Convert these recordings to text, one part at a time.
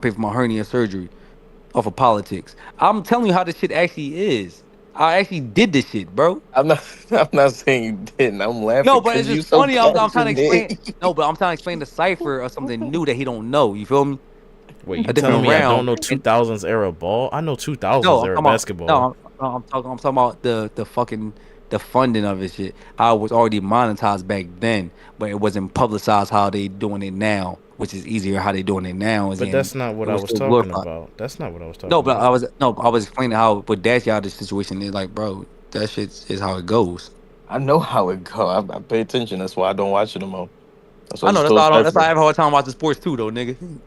pay for my hernia surgery off of politics. I'm telling you how this shit actually is. I actually did this shit, bro. I'm not. I'm not saying you didn't. I'm laughing No, but it's because you just so funny. I'm trying to explain. passionate. No, but I'm trying to explain the cipher of something new that he don't know. You feel me? Wait, you A telling different me I don't round. know And 2000s era ball? I know 2000s no, I'm era talking about basketball. no, I'm talking about the fucking the funding of it shit. How it was already monetized back then, but it wasn't publicized how they doing it now, which is easier. How they doing it now is But in that's not it what I was was still talking glorified. about. That's not what I was No, talking but about. I was explaining how with Dash out the situation is like, bro, that shit is how it goes. I know how it go. I pay attention. That's why I don't watch it no more. That's why I I know just told that's why I Cypher. have a hard time watching sports too, though, nigga.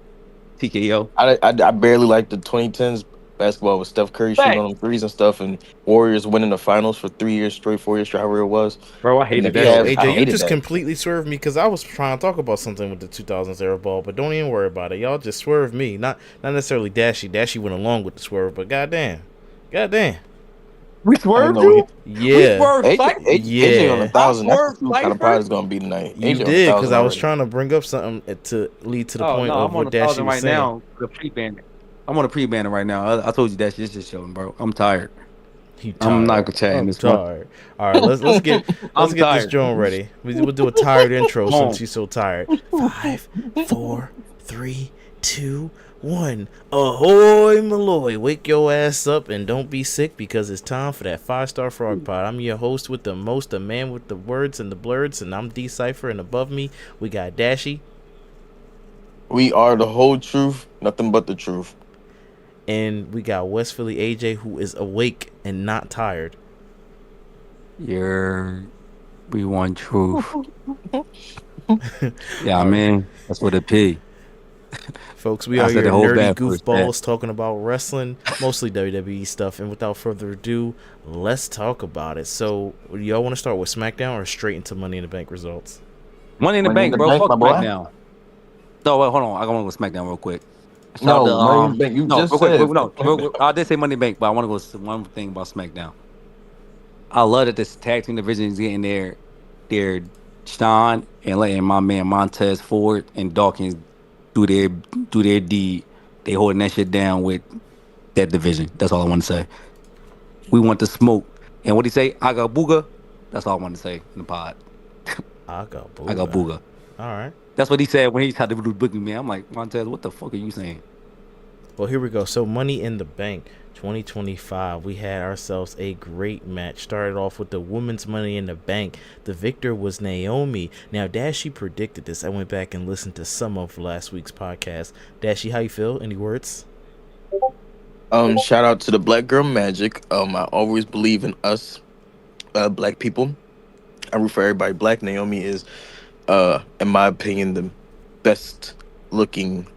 TKO. I barely like the 2010s basketball with Steph Curry shooting on Fact. them threes and stuff, and Warriors winning the finals for 3 years straight, 4 years straight, however it was. Bro, I And the hated that Yo, shit. Cavs, I AJ, you hated just that. completely swerved me because I was trying to talk about something with the 2000s era ball, but don't even worry about it. Y'all just swerved me. Not necessarily Dashy. Dashy went along with the swerve, but goddamn. Goddamn. We I didn't swerved know you? We Yeah. swerved Cypher? AJ on a Yeah. I thousand. That's the swerved two kind of Cypher? pod is gonna be tonight. You AJ on a did, because thousand I was already. trying to bring up something to lead to the Oh, point no, of I'm on what a Dashy thousand was right saying. now. The pre-ban. I'm on a pre-banner right now. I told you that shit's just showing, bro. I'm tired. He I'm not tired. gonna chat in I'm this one. tired. All right, let's get I'm this tired. joint ready. We'll do a tired intro since Boom. he's so tired. 5, 4, 3, 2, 1. Ahoy Maloy, wake your ass up and don't be sick because it's time for that 5-star frog pod. I'm your host with the most, the man with the words and the blerds, and I'm D Cypher. And above me we got Dashi, We are the whole truth, nothing but the truth. and we got West Philly AJ, who is awake and not tired. You're we want truth. Yeah, All right. man. That's what it be. Folks, we I are said your the whole nerdy bad first, man. goofballs talking about wrestling, mostly WWE stuff. And without further ado, let's talk about it. So, y'all want to start with SmackDown or straight into Money in the Bank results? Money in the Money in bank, the bro. bank, Fuck my boy. SmackDown. No, wait, hold on. I want to go SmackDown real quick. Shout out to No, money in the bank. You no, just real quick, said. no, I did say Money in the Bank, but I want to go one thing about SmackDown. I love that this tag team division is getting their shine and letting my man Montez Ford and Dawkins do their deed. They holding that shit down with that division. That's all I want to say. We want the smoke. And what he say? I got booga. That's all I want to say in the pod. I got I got Booga. booga. All right. That's what he said when he tried to do boogie man. I'm like, Montez, what the fuck are you saying? Well, here we go. So, Money in the Bank 2025. We had ourselves a great match. Started off with the women's Money in the Bank. The victor was Naomi. Now, Dashi predicted this. I went back and listened to some of last week's podcast. Dashi, how you feel? Any words? Shout out to the Black Girl Magic. I always believe in us, black people. I root for everybody black. Naomi is, in my opinion, the best looking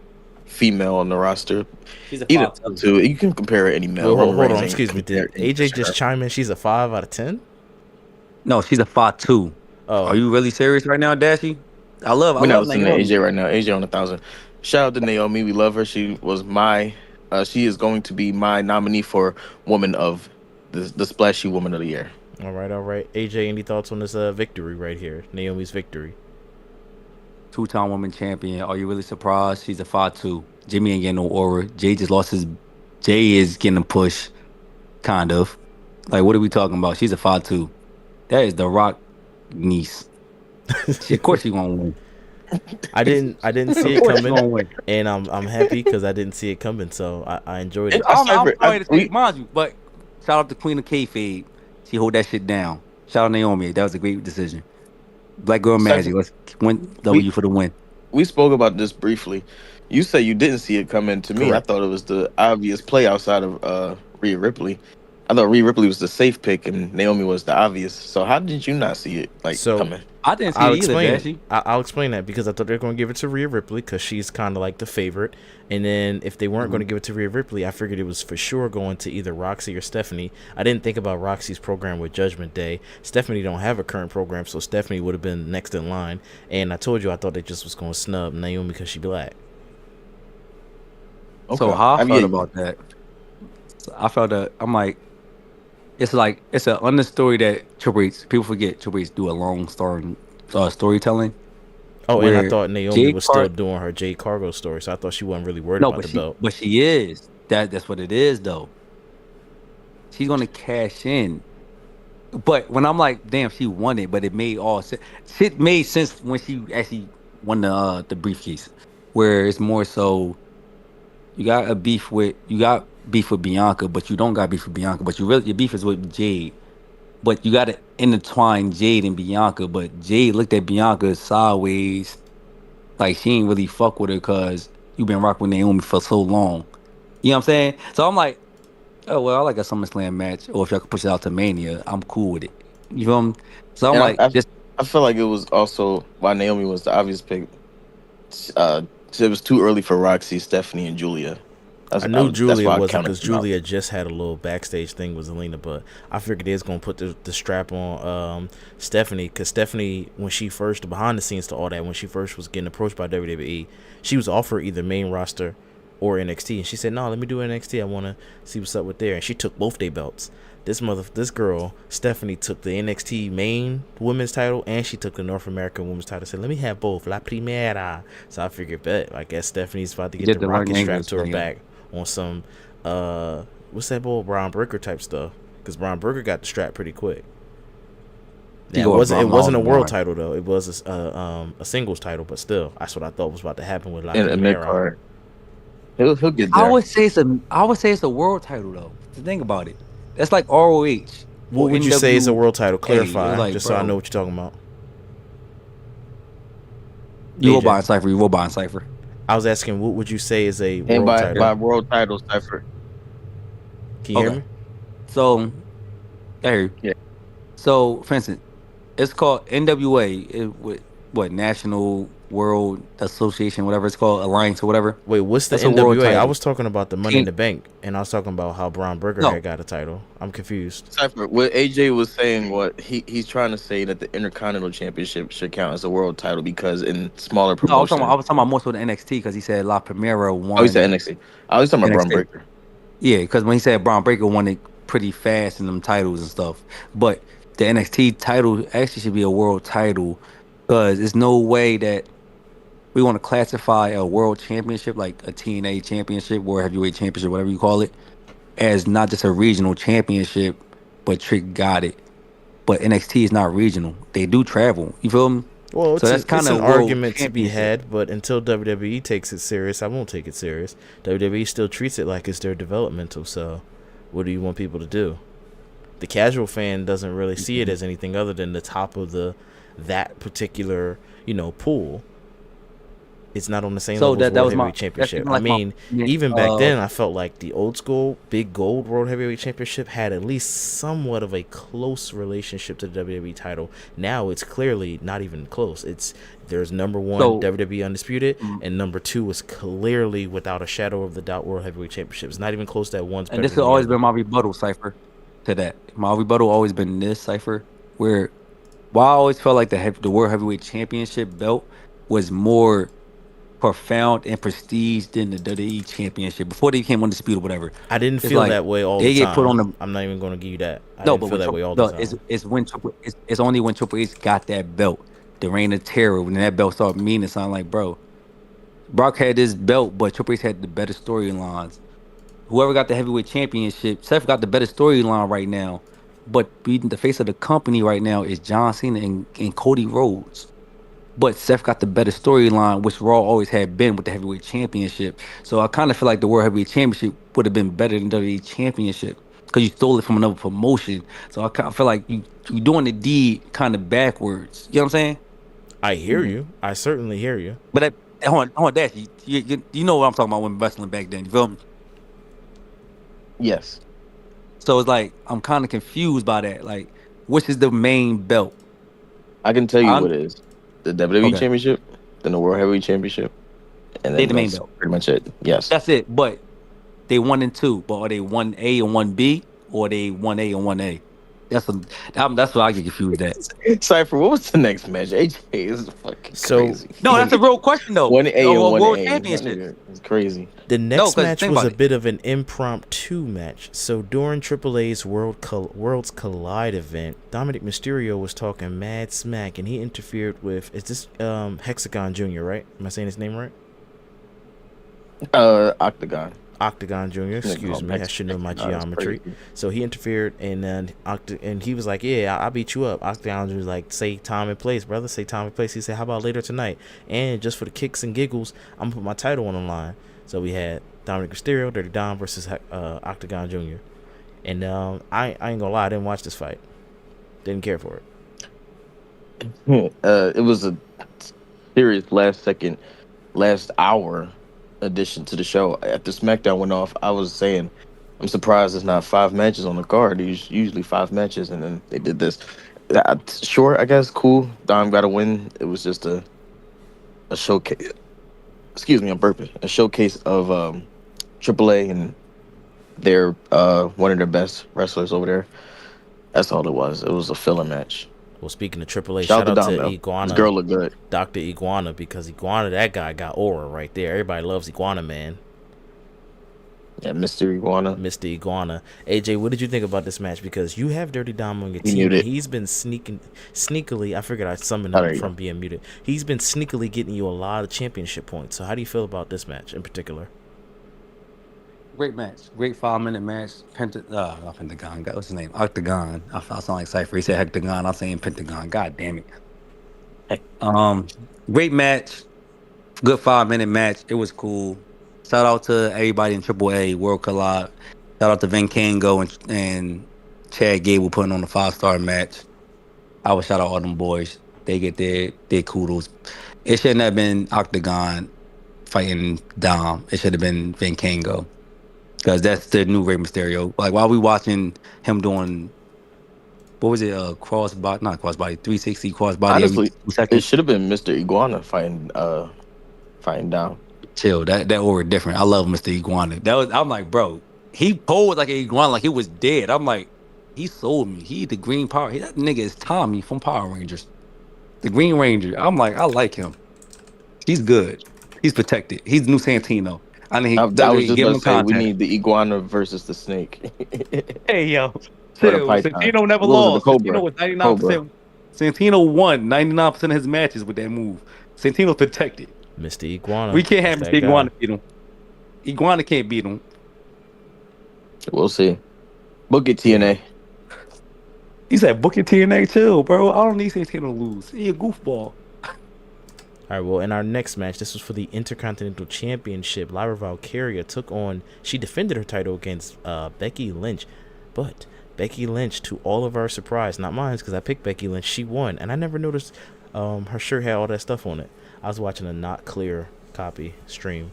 female on the roster. She's a Either 5'2". two, you can compare her any male. Well, Roman hold Reigns on. ain't Excuse me. Did compared AJ to just her. chime in? She's a 5 out of 10? No, she's a 5'2". Are Oh, you really serious right now, Dashy? I We're not love listening to Naomi. AJ right now. AJ on 1,000. Shout out to Naomi. We love her. She is going to be my nominee for Woman of the Splashy Woman of the Year. all right, all right. AJ, any thoughts on this victory right here? Naomi's victory. Two-time woman champion. Are you really surprised? She's a 5'2". Jimmy ain't getting no aura. Jay just lost his. Jay is getting a push, kind of. Like, what are we talking about? She's a 5'2". That is the Rock niece. Of course she gonna win. I didn't see Of it course she coming, gonna win. and I'm happy because I didn't see it coming. So I enjoyed And it. I I'm Cypher, sorry to say, mind you, but shout out to Queen of Kayfabe. She hold that shit down. Shout out Naomi. That was a great decision. Black Girl Cypher, Magic. Let's win we W for the win. we spoke about this briefly. You say you didn't see it coming. To me, I Correct. thought it was the obvious play outside of Rhea Ripley. I thought Rhea Ripley was the safe pick and Naomi was the obvious. So how did you not see it So coming? I didn't see I'll it either, explain. Dashy. I'll explain that because I thought they were going to give it to Rhea Ripley because she's kind of like the favorite. And then if they weren't going to give it to Rhea Ripley, I figured it was for sure going to either Roxy or Stephanie. I didn't think about Roxy's program with Judgment Day. Stephanie don't have a current program, so Stephanie would have been next in line. And I told you I thought they just was going to snub Naomi because she black. So Okay. how I I felt mean, about that? So I felt that I'm like it's an understory that Triple H, people forget Triple H do a long storytelling. Oh, and I where thought Naomi Jade was still Car doing her Jade Cargo story, so I thought she wasn't really worried no, about the belt. but she is. That's what it is though. She's gonna cash in. But when I'm like, damn, she won it, but it made all sense. Shit made sense when she actually won the briefcase. Where it's more so you got beef with Bianca, but you don't got beef with Bianca, but you really your beef is with Jade. But you gotta intertwine Jade and Bianca, but Jade looked at Bianca sideways, like she ain't really fuck with her because you been rocking with Naomi for so long. You know what I'm saying? So I'm like, oh well, I like a SummerSlam match, or if y'all could push it out to Mania, I'm cool with it. You feel me? So I'm And like, just I feel like it was also why Naomi was the obvious pick. Uh, it was too early for Roxy, Stephanie, and Julia. I knew That's Julia why I wasn't counted because them out. Julia just had a little backstage thing with Zelina, but I figured they was gonna put the strap on Stephanie because Stephanie, when she first the behind the scenes to all that, when she first was getting approached by WWE, she was offered either main roster or NXT, and she said, "No, let me do NXT. I want to see what's up with there." And she took both their belts. This girl Stephanie took the NXT main women's title and she took the North American women's title. Said, "Let me have both, La Primera." So I figured, bet I guess Stephanie's about to you get did the the learning rocket strapped English to her thing. back on some what's that bull Braun Breaker type stuff, because Braun Breaker got the strap pretty quick. You Yeah, go with it wasn't a world Braun. title though. It was a singles title, but still, that's what I thought was about to happen with La In a mid Primera. card, he'll get there. I would say it's a world title though. To think about it, that's like ROH or What would you say is a NWA. world title? It's Clarify, like, just so I know bro, what you're talking about. you will AJ, buy Cipher. You will buy Cipher. I was asking, what would you say is a And world by title? world title, Cypher. Can you hear Okay, me? so hey, Yeah. so for instance, it's called NWA. With what National World Association, whatever it's called, Alliance or whatever. Wait, what's the That's a world NWA? I title. was talking about the Money in Can't the Bank, and I was talking about how Braun Breaker no had got a title. I'm confused. Cypher, what AJ was saying, what he's trying to say that the Intercontinental Championship should count as a world title because in smaller no. I promotions. was talking about more so the NXT because he said La Primera Oh, he won said NXT. I was talking about Braun NXT. Breaker. Yeah, because when he said Braun Breaker won it pretty fast in them titles and stuff, but the NXT title actually should be a world title because there's no way that we want to classify a world championship like a TNA championship, world heavyweight championship, whatever you call it, as not just a regional championship, but Trick got it. But NXT is not regional. They do travel. You feel me? Well, So that's kind it's an of world argument to be championship. had, but until WWE takes it serious, I won't take it serious. WWE still treats it like it's their developmental. So, what do you want people to do? The casual fan doesn't really see it Mhm. as anything other than the top of that particular pool. It's not on the same So level as that World was my Heavyweight that's Championship. kind of I like my mean, opinion even back of then, I felt like the old school Big Gold World Heavyweight Championship had at least somewhat of a close relationship to the WWE title. Now it's clearly not even close. There's number one so WWE Undisputed, mm, and number two is clearly without a shadow of the doubt World Heavyweight Championship. It's not even close that one's and better this has than the always other. been my rebuttal cipher to that. My rebuttal always been this cipher where while I always felt like the world heavyweight championship belt was more profound and prestige than the WWE championship before they became undisputed, whatever. I didn't It's feel like that way all the they get put time. on the I'm not even going to give you that. I no, didn't but feel when that Triple way all the no, time. it's when Triple it's only when Triple H got that belt, the reign of terror, when that belt started meaning something like, bro, Brock had this belt, but Triple H had the better storylines. Whoever got the heavyweight championship, Seth got the better storyline right now. But beating the face of the company right now is John Cena and Cody Rhodes. But Seth got the better storyline, which Raw always had been with the heavyweight championship. So I kind of feel like the World Heavyweight Championship would have been better than WWE Championship because you stole it from another promotion. So I kind of feel like you doing the deed kind of backwards. You know what I'm saying? I hear you. I certainly hear you. But hold on, Dash, you know what I'm talking about when wrestling back then. You feel me? Yes, So it's like I'm kind of confused by that. Like, which is the main belt? I can tell you I'm what it is: the WWE okay. Championship, then the World Heavyweight Championship, and They then the main that's belt. pretty much it. Yes, That's it. But they 1 and 2. But are they 1A and 1B or are they 1A and 1A? That's what I get confused at. Cypher, what was the next match? AJ is fucking So crazy. No, that's a real question though. 1A and A world 1A. championship. It's crazy. the No, next because match think was about a it. bit of an impromptu match. So during AAA's Worlds Collide event, Dominic Mysterio was talking mad smack, and he interfered with, is this Hexagon Jr., right? Am I saying his name right? Octagon. Octagon Jr. Excuse me, I should know my geometry. So he interfered, and then and he was like, "Yeah, I'll beat you up." Octagon Jr. was like, "Say time and place, brother. Say time and place." He said, "How about later tonight?" And just for the kicks and giggles, I'm gonna put my title on the line. So we had Dominic Mysterio, Dirty Dom versus Octagon Jr. And I ain't gonna lie, I didn't watch this fight. Didn't care for it. It was a serious last hour addition to the show. After SmackDown went off, I was saying, I'm surprised there's not 5 matches on the card. There's usually 5 matches, and then they did this. Sure, I guess, cool. Dom got a win. It was just a showcase. Excuse me, I'm burping. A showcase of AAA, and they're one of their best wrestlers over there. That's all it was. It was a filler match. Well, speaking of AAA, Shout shout out out to Dom, to though. Iguana, This girl look good. Dr. Iguana, because Iguana, that guy got aura right there. Everybody loves Iguana, man. Yeah, Mr. Iguana. Mr. Iguana. AJ, what did you think about this match? Because you have Dirty Dom on your He team. muted. He's been sneakily, I figured I'd summon Oh, there him you from go. being muted. He's been sneakily getting you a lot of championship points. So how do you feel about this match in particular? Great match. Great 5-minute match. Not Pentagon. What's his name? Octagon. I sound like Cypher. He said Hectagon. I'm saying Pentagon. God damn it. Great match. Good 5-minute match. It was cool. Shout out to everybody in AAA, World Collide. Shout out to Van Kango and Chad Gable putting on a 5-star match. I would shout out all them boys. They get their kudos. It shouldn't have been Octagon fighting Dom. It should have been Van Kango. Because that's the new Rey Mysterio. Like, while we watching him doing, what was it, not crossbody, 360 crossbody Honestly, every 2 it seconds? should have been Mr. Iguana fighting Dom. Chill. That aura different. I love Mr. Iguana. I'm like, bro, he posed like an iguana, like he was dead. I'm like, he sold me. He the Green Power. That nigga is Tommy from Power Rangers. The Green Ranger. I'm like, I like him. He's good. He's protected. He's new Santino. I mean, I was just about to say, we need the iguana versus the snake. Hey, yo. Or the Chill. python. Santino never What was it, the lost. cobra? Santino was 99%. Santino won 99% of his matches with that move. Santino's protected. Mr. Iguana. We can't have That's Mr. that guy. Iguana beat him. Iguana can't beat him. We'll see. Book it, TNA. He said, book your TNA, chill, bro. I don't need Santino to lose. He a goofball. All right, well, in our next match, this was for the Intercontinental Championship. Lyra Valkyria she defended her title against Becky Lynch. But Becky Lynch, to all of our surprise, not mine, because I picked Becky Lynch, she won. And I never noticed her shirt had all that stuff on it. I was watching a not clear copy stream.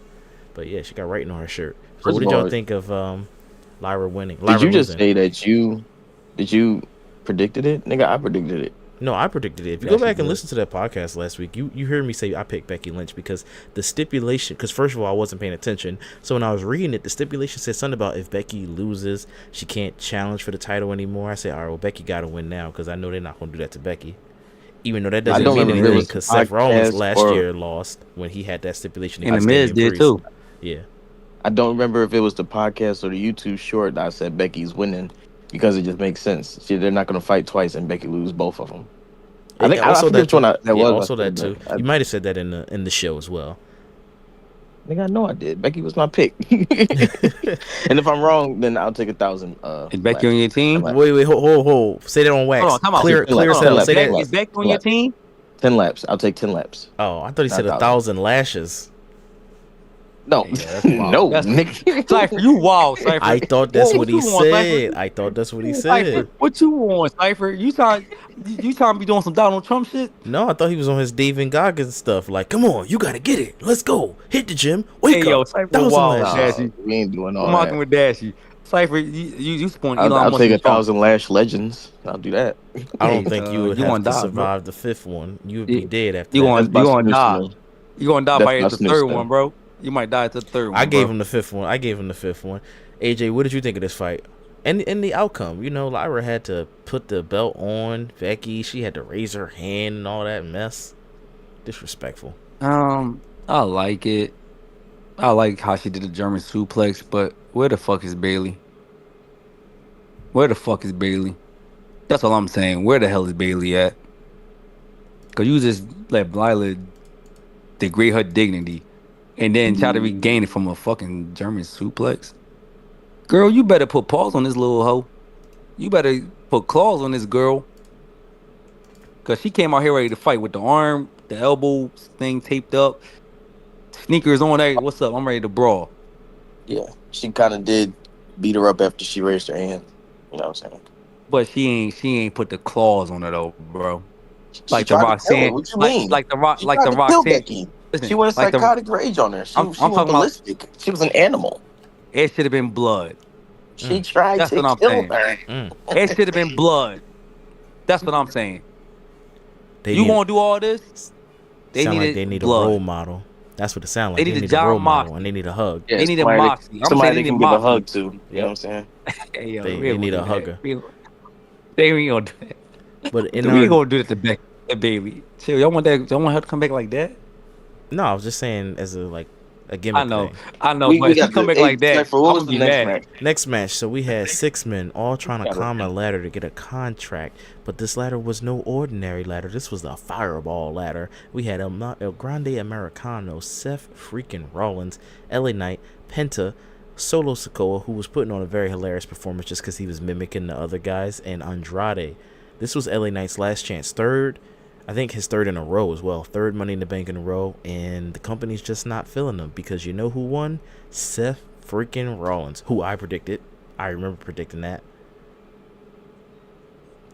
But yeah, she got writing on her shirt. So First what did of y'all all, think of Lyra winning? Did you just losing? say that you predicted it? Nigga, I predicted it. No, I predicted it. If you You go back actually and did. listen to that podcast last week, you heard me say I picked Becky Lynch because the stipulation, because first of all, I wasn't paying attention. So when I was reading it, the stipulation said something about if Becky loses, she can't challenge for the title anymore. I said, all right, well, Becky got to win now because I know they're not going to do that to Becky. Even though that doesn't don't mean remember if it anything was because the Seth Rollins podcast last or- year lost when he had that stipulation. And The against Miz Damian did Priest. too. Yeah. I don't remember if it was the podcast or the YouTube short that I said Becky's winning because it just makes sense. See, they're not going to fight twice and Becky lose both of them. I think also I forget which one that yeah, was. also that too. You might have said that in the show as well. I think I know I did. Becky was my pick. And if I'm wrong, then I'll take 1,000. Is Becky on your team? Like- Wait, hold. Say that on wax. Hold on, time out. Clear Hold on, cell. hold on. Say that. Is Becky on your team? 10 laps. I'll take 10 laps. Oh, I thought he said 1,000. 1,000 lashes. No, Yeah, that's wild. no, That's- Nick. Cypher, you wild, Cypher. I thought that's Whoa, what he you want, said. Cypher? I thought that's what he Cypher, said. what you want, Cypher? You trying to be doing some Donald Trump shit? No, I thought he was on his David Goggins stuff. Like, come on, you gotta get it. Let's go. Hit the gym. Wake Hey, yo, up. Cypher 1,000 wild, lashes. Dashy. We ain't doing all I'm rocking that. with Dashy. Cypher, you spawned I'll Elon Musk take in Trump. 1,000 lash legends. I'll do that. I don't Hey, think you would you have gonna to die, bro. survive the 5th one. You would be You- dead after You that. gonna That's my die. snooze, You gonna die That's by my the snooze, third though. one, bro. You might die at the third one. I gave bro. him the 5th one. I gave him the 5th one. AJ, what did you think of this fight? And the outcome, Lyra had to put the belt on Becky. She had to raise her hand and all that mess. Disrespectful. I like it. I like how she did the German suplex, but where the fuck is Bailey? Where the fuck is Bailey? That's all I'm saying. Where the hell is Bailey at? Cause you just let Lila degrade her dignity and then try to regain it from a fucking German suplex. Girl, you better put paws on this little hoe. You better put claws on this girl. Cause she came out here ready to fight with the arm, the elbow thing taped up, sneakers on. Hey, what's up? I'm ready to brawl. Yeah, she kind of did beat her up after she raised her hand. You know what I'm saying? But she ain't put the claws on her though, bro. She Like the tried to kill her. Roxanne, What you mean? like the rock, She like tried the to kill Roxanne. Becky. Listen, She went like the psychotic rage on her. She I'm went talking about. ballistic. She was an animal. It should have been blood. She tried That's to what I'm kill saying. her. It should have been blood. That's what I'm saying. They You need gonna do all this? They sound like needed they need a role blood. model. That's what it sounds They like. They needed need a role John model and Moxley. they need a hug. Yeah, They needed somebody, Moxley. I'm saying somebody they they need can give a Moxley. hug to. You know what I'm saying? Hey, yo, They we ain't need gonna a do that. hugger. They ain't gonna do that. But in We ain't our gonna do that to Becky, baby. Chill. Y'all want that? Y'all want her to come back like that? no, I was just saying as a gimmick thing. I know. We But if she got come the back like that, Cypher. What I'm was gonna the be next mad. match? Next match, so we had 6 men all trying to Yeah, climb a ladder to get a contract, but this ladder was no ordinary ladder. This was the Fireball ladder. We had El Grande Americano, Seth freaking Rollins, LA Knight, Penta, Solo Sikoa, who was putting on a very hilarious performance just because he was mimicking the other guys, and Andrade. This was LA Knight's last chance. I think his third in a row as well. Third Money in the Bank in a row, and the company's just not feeling him because you know who won? Seth freaking Rollins, who I predicted. I remember predicting that.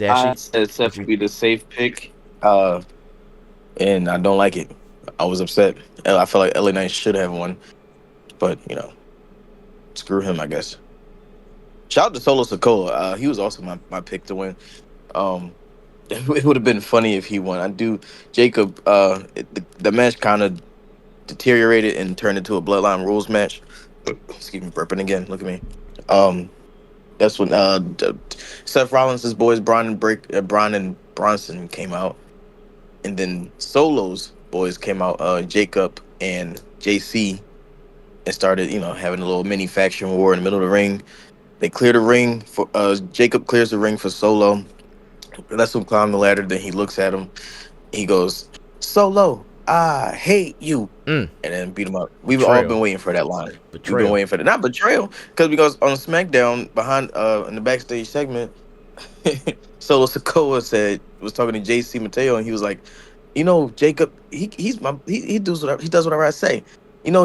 I Dashi, said what Seth would you? be the safe pick, and I don't like it. I was upset. I feel like LA Knight should have won, but screw him, I guess. Shout out to Solo Sikoa. He was also my pick to win. Um, it would have been funny if he won. I do. Jacob. The match kind of deteriorated and turned into a Bloodline Rules match. Excuse me, burping again. Look at me. Um, that's when Seth Rollins' boys Braun and Bronson came out, and then Solo's boys came out, Jacob and JC, and started having a little mini faction war in the middle of the ring. They clear the ring for Jacob clears the ring for Solo. Lets him climb the ladder. Then he looks at him. He goes, "Solo, I hate you," and then beat him up. We've all been Betrayal. waiting for that line. We've been Betrayal. waiting for that. Not betrayal, because on SmackDown behind in the backstage segment, Solo Sikoa was talking to JC Mateo, and he was like, Jacob, he does whatever I say.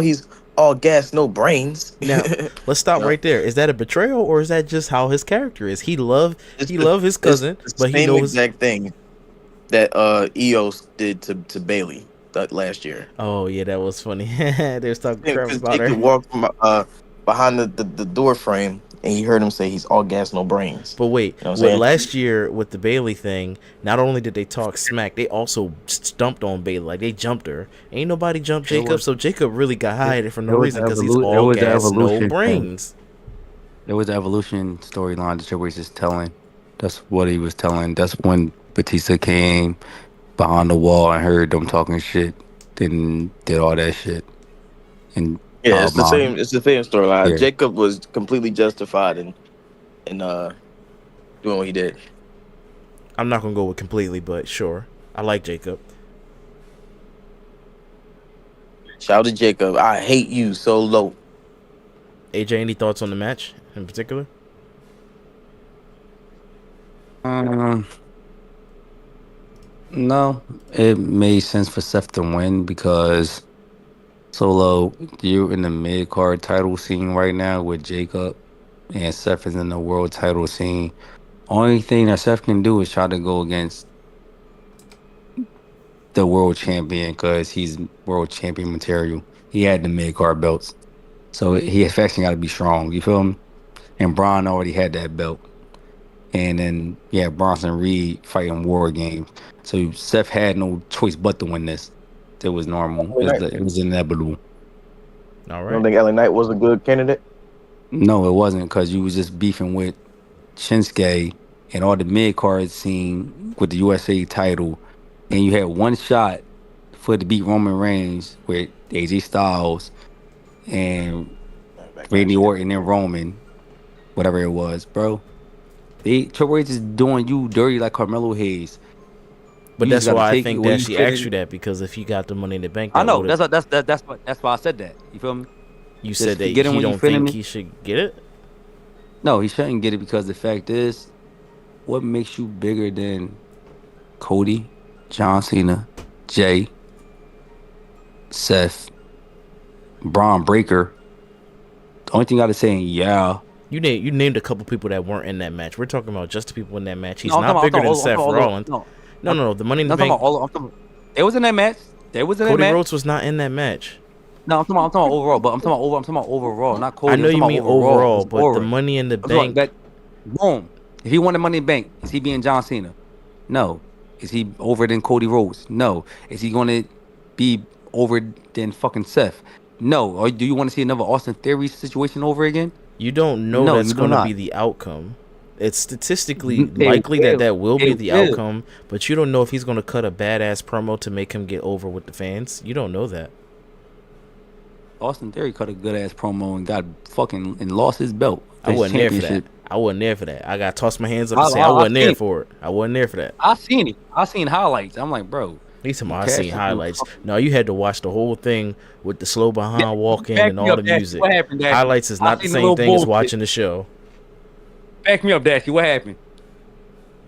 He's all gas, no brains. Now, let's stop You know, right there. Is that a betrayal or is that just how his character is? He love his it's cousin, the but he same knows. exact thing that EOS did to Bailey that last year. Oh yeah, that was funny. They was talking crap Because about Jacob her. walked from behind the door frame, and he heard him say he's all gas, no brains. But wait, You know what I'm with saying? last year with the Bailey thing, not only did they talk smack, they also stumped on Bailey. Like they jumped her. Ain't nobody jumped It Jacob, was so Jacob really got hired for no it was the reason because he's it all was the gas, no evolution thing. brains. It was the evolution storyline that Triple H is telling. That's what he was telling. That's when Batista came behind the wall and heard them talking shit, then did all that shit. And Yeah, it's the mom, same. It's the same storyline. yeah. Jacob was completely justified in doing what he did. I'm not gonna go with completely, but sure, I like Jacob. Shout out to Jacob. I hate you so low. AJ, any thoughts on the match in particular? Um, no, it made sense for Seth to win because Solo, you're in the mid card title scene right now with Jacob, and Seth is in the world title scene. Only thing that Seth can do is try to go against the world champion because he's world champion material. He had the mid card belts, so he affectionately got to be strong. You feel me? And Braun already had that belt, and then Bronson Reed fighting War Games. So Seth had no choice but to win this. It was normal. LA Knight. It was inevitable. All You don't right. think LA Knight was a good candidate? No, it wasn't because you was just beefing with Shinsuke, and all the mid card scene with the USA title, and you had one shot for to beat Roman Reigns with AJ Styles and Randy Orton and Roman, whatever it was, bro. Triple H is doing you dirty like Carmelo Hayes. But You just that's got to why I take it think where that you she fit asked you in. that, because if he got the Money in the Bank, I that know would have. that's why I said that. You feel me? You Just said that get in he when you don't fit in think it. he should get it. No, he shouldn't get it because the fact is, what makes you bigger than Cody, John Cena, Jay, Seth, Braun Breaker? The only thing I was saying, yeah. You named a couple people that weren't in that match. We're talking about just the people in that match. He's No, not I'm bigger talking than all, I'm Seth talking all, Rollins. no, No. The Money in the I'm talking Bank. about all. They was in that match. They was in that Cody match. Rhodes was not in that match. No, I'm talking about overall, but I'm talking about overall, not I Cody. know I'm you talking about mean overall. overall, His but the aura. Money in the I'm talking about Bank. that. Boom. If he won the Money in the Bank, is he being John Cena? No. Is he over than Cody Rhodes? No. Is he going to be over than fucking Seth? No. Or do you want to see another Austin Theory situation over again? You don't know No, that's you do going to be not. the outcome. It's statistically They likely that will. that will They be the will. outcome, but you don't know if he's going to cut a badass promo to make him get over with the fans. You don't know that. Austin Theory cut a good ass promo and got fucking and lost his belt, I his wasn't there for that. championship. I wasn't there for that. I got to toss my hands up and say I I wasn't there seen, for it. I wasn't there for that. I seen it. I seen highlights. I'm like, bro, These time you I seen cash up your highlights. fucking. No, you had to watch the whole thing with the slow behind walk in Back and me all up, the Dashy. music. What happened, Dashy? Highlights is I not the seen the same little thing as bullshit. watching the show. Back me up, Dashy. What happened?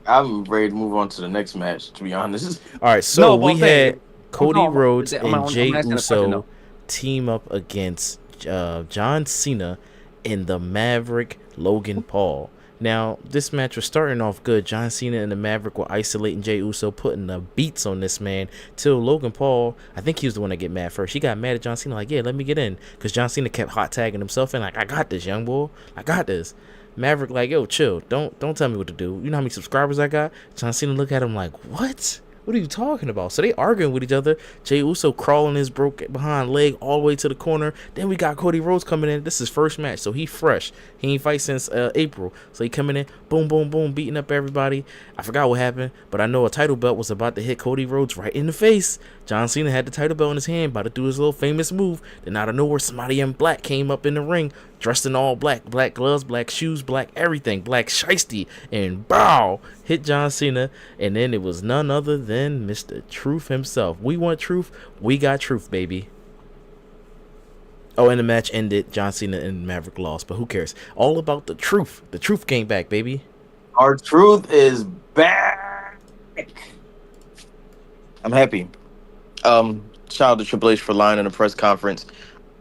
I'm ready to move on to the next match, to be honest. All right, so No, but we I'm saying, had Cody Rhodes I'm and Jey asking a question Uso though. team up against John Cena and the Maverick Logan Paul. Now, this match was starting off good. John Cena and the Maverick were isolating Jey Uso, putting the beats on this man, till Logan Paul, I think he was the one that get mad first. He got mad at John Cena, like, yeah, let me get in. Because John Cena kept hot tagging himself and like, I got this, young boy. I got this. Maverick like, yo, chill. Don't tell me what to do. You know how many subscribers I got? John Cena look at him like, what? What are you talking about? So they arguing with each other. Jey Uso crawling his broke behind leg all the way to the corner. Then we got Cody Rhodes coming in. This is his first match, so he fresh. He ain't fight since April. So he coming in, boom, boom, boom, beating up everybody. I forgot what happened, but I know a title belt was about to hit Cody Rhodes right in the face. John Cena had the title belt in his hand, about to do his little famous move. Then out of nowhere, somebody in black came up in the ring, dressed in all black. Black gloves, black shoes, black everything, black shiesty, and bow, hit John Cena. And then it was none other than Mr. Truth himself. We want truth, we got truth, baby. Oh, and the match ended. John Cena and Maverick lost, but who cares? All about the truth. The truth came back, baby. Our truth is back. I'm happy. Shout out to Triple H for lying in a press conference,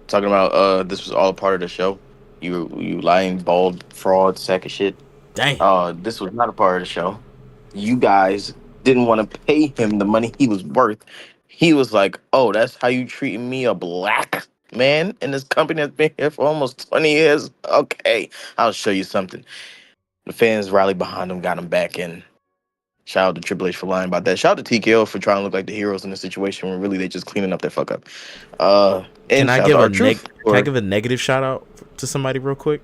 talking about this was all a part of the show. You lying, bald, fraud, sack of shit. Dang. This was not a part of the show. You guys didn't want to pay him the money he was worth. He was like, oh, that's how you treating me, a black man in this company that's been here for almost 20 years? Okay, I'll show you something. The fans rallied behind him, got him back in. Shout out to Triple H for lying about that. Shout out to TKO for trying to look like the heroes in the situation when really they just cleaning up their fuck up. Can And I shout give out a to Truth. can I give a negative shout out to somebody real quick?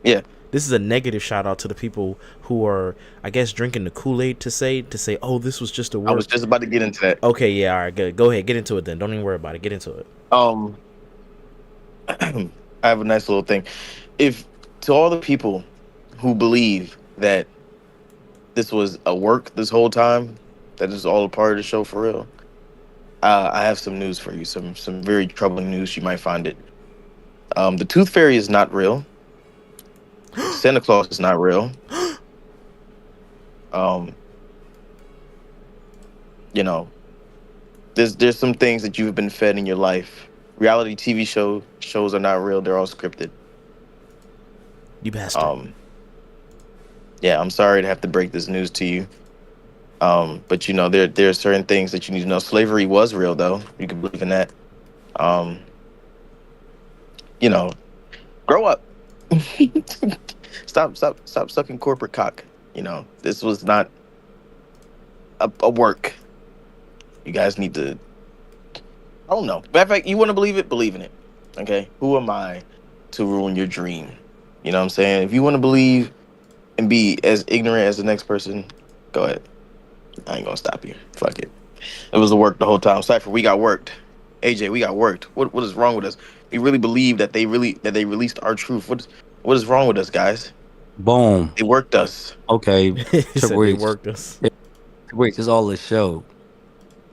Yeah. This is a negative shout out to the people who are, I guess, drinking the Kool-Aid to say, oh, this was just a work. I was just about to get into that. Okay, yeah, all right, good. Go ahead, get into it then. Don't even worry about it. Get into it. I have a nice little thing. If to all the people who believe that this was a work this whole time, that is all a part of the show for real, I have some news for you. Some very troubling news. You might find it. The Tooth Fairy is not real. Santa Claus is not real. You know, there's some things that you've been fed in your life. Reality TV shows are not real. They're all scripted. You bastard. Yeah, I'm sorry to have to break this news to you. But you know, there are certain things that you need to know. Slavery was real, though. You can believe in that. You know, grow up. Stop sucking corporate cock. You know, this was not a work. You guys need to. I don't know. Matter of fact, you want to believe it, believe in it. Okay? Who am I to ruin your dream? You know what I'm saying? If you want to believe and be as ignorant as the next person, go ahead. I ain't gonna stop you. Fuck it. It was a work the whole time. Cypher, we got worked. AJ, we got worked. What is wrong with us? We really believe that they released our truth. What is wrong with us, guys? Boom. They worked us. Okay. He said Triple they H. worked us. Triple H is all a show.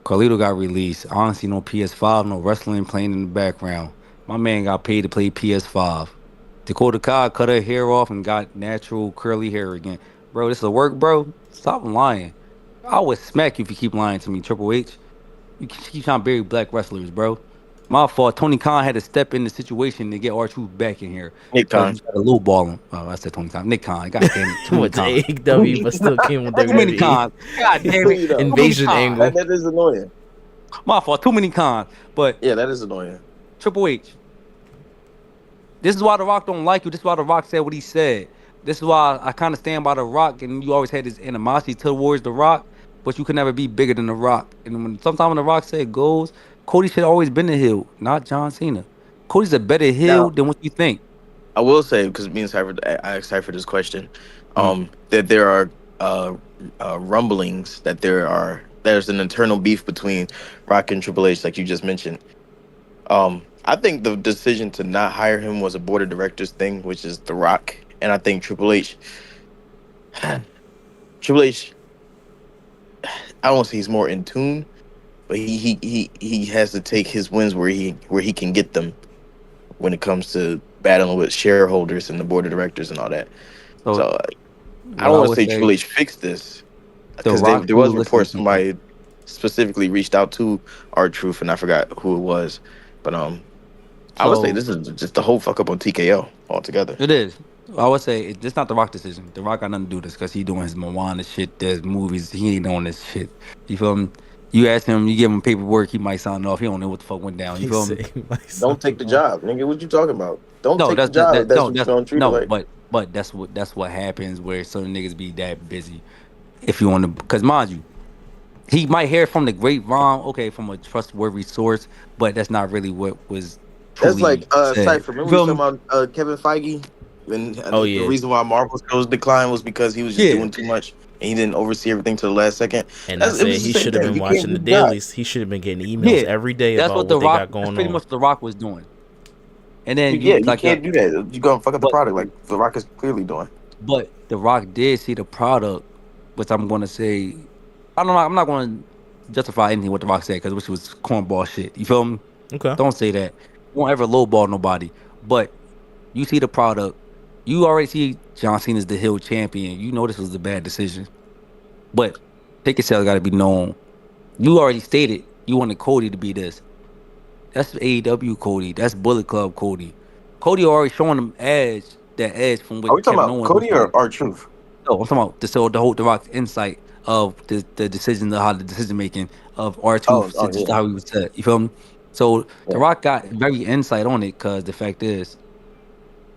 Carlito got released. I don't see no PS5, no wrestling playing in the background. My man got paid to play PS5. Dakota Kai cut her hair off and got natural curly hair again. Bro, this is a work, bro. Stop lying. I would smack you if you keep lying to me, Triple H. You keep trying to bury black wrestlers, bro. My fault. Tony Khan had to step in the situation to get R-Truth back in here Nick because Khan. we got a low ball him. Oh, I said Tony Khan. Nick Khan. God damn it. Too many Went to Khan. AEW, but still came with Too many WWE. Khans. God damn it. You know, Invasion Khans. angle. that is annoying. My fault. Too many Khans. But Yeah, that is annoying. Triple H. This is why The Rock don't like you. This is why The Rock said what he said. This is why I kind of stand by The Rock, and you always had this animosity towards The Rock, but you could never be bigger than The Rock. And sometimes when The Rock said goes, Cody should have always been the heel, not John Cena. Cody's a better heel Now, than what you think. I will say, because me and Cypher, I asked Cypher this question, Mm. that there are rumblings that there's an internal beef between Rock and Triple H, like you just mentioned. I think the decision to not hire him was a board of directors thing, which is The Rock, and I think Triple H, I don't say he's more in tune, but he has to take his wins where he can get them when it comes to battling with shareholders and the board of directors and all that. So I don't want to say Triple H fixed this, because there was reports somebody specifically reached out to R-Truth, and I forgot who it was, but I would say this is just the whole fuck up on TKO altogether. It is. I would say it's not The Rock decision. The Rock got nothing to do with this because he doing his Moana shit. There's movies. He ain't doing this shit. You feel me? You ask him, you give him paperwork, he might sign off. He don't know what the fuck went down. You feel me? Don't take the job, nigga. What you talking about? Don't take the job. That's what you're gonna treat it like. But that's what happens where certain niggas be that busy. If you want to, because mind you, he might hear from the grapevine, okay, from a trustworthy source, but that's not really what was. That's like said. Cypher. Remember we talking about Kevin Feige? And the reason why Marvel shows declined was because he was just doing too much and he didn't oversee everything to the last second. And I say he should have been watching the dailies. He should have been getting emails every day about what they got going on. That's pretty much The Rock was doing. And then you can't do that. You're gonna fuck up the product like The Rock is clearly doing. But The Rock did see the product, which I'm gonna say, I'm not gonna justify anything what The Rock said because which was cornball shit. You feel me? Okay. Don't say that. Won't ever lowball nobody. But you see the product. You already see John Cena's the heel champion. You know this was a bad decision. But ticket sales got to be known. You already stated you wanted Cody to be this. That's AEW Cody. That's Bullet Club Cody. Cody already showing them that edge from what. Are we talking about Cody or R-Truth? No, I'm talking about the whole The Rock's insight of the decision, how the decision making of R-Truth, just how he was said. You feel me? So The Rock got very insight on it because the fact is,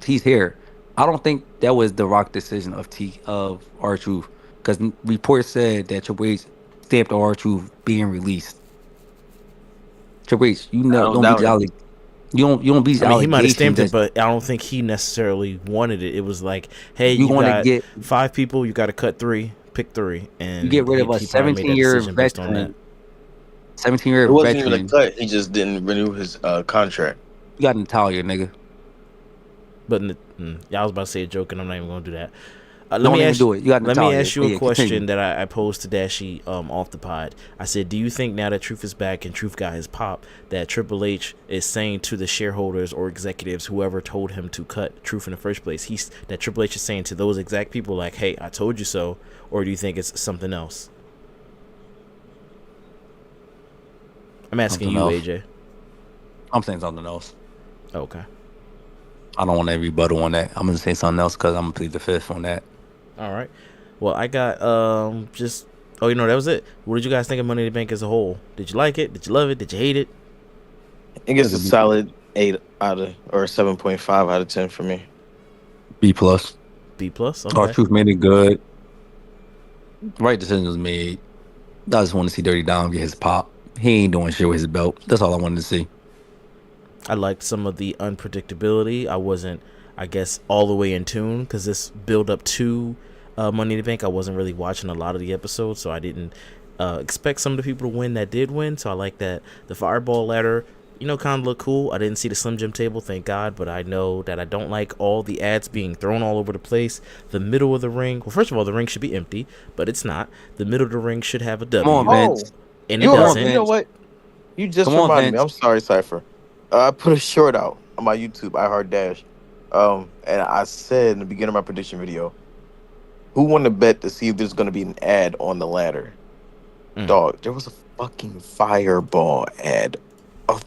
he's here. I don't think that was The Rock decision of R-Truth because reports said that Triple H stamped R-Truth being released. Triple H, you know, don't be jolly. You don't be. I mean, he might have stamped it, but I don't think he necessarily wanted it. It was like, hey, you got 5 people, you got to cut 3, pick 3, and you get rid of a 17-year veteran. 17-year veteran. It wasn't even a cut. He just didn't renew his contract. You got Natalia, nigga. But I was about to say a joke, and I'm not even gonna do that. Let me ask you a question that I posed to Dashi off the pod. I said, do you think now that Truth is back and Truth got his pop, that Triple H is saying to the shareholders or executives, whoever told him to cut Truth in the first place, that Triple H is saying to those exact people like, hey, I told you so, or do you think it's something else? I'm asking you, AJ. I'm saying something else. Okay. I don't want to rebuttal on that. I'm gonna say something else because I'm gonna plead the fifth on that. All right. Well, I got that was it. What did you guys think of Money in the Bank as a whole? Did you like it? Did you love it? Did you hate it? I guess a solid 8 out of or 7.5 out of 10 for me. B+. B+. Okay. R-Truth made it good. Right decision was made. I just want to see Dirty Dom get his pop. He ain't doing shit with his belt. That's all I wanted to see. I liked some of the unpredictability. I wasn't, I guess, all the way in tune because this build up to Money in the Bank, I wasn't really watching a lot of the episodes, so I didn't expect some of the people to win that did win. So I like that the fireball ladder, kind of look cool. I didn't see the Slim Jim table, thank God, but I know that I don't like all the ads being thrown all over the place. The middle of the ring, well, first of all, the ring should be empty, but it's not. The middle of the ring should have a W. Come on, Vince. And You it doesn't. You know what? You just Come on, reminded me. Vince. I'm sorry, Cypher. I put a short out on my YouTube, iHeartRadio. And I said in the beginning of my prediction video, who won to bet to see if there's going to be an ad on the ladder? Dog, there was a fucking fireball ad.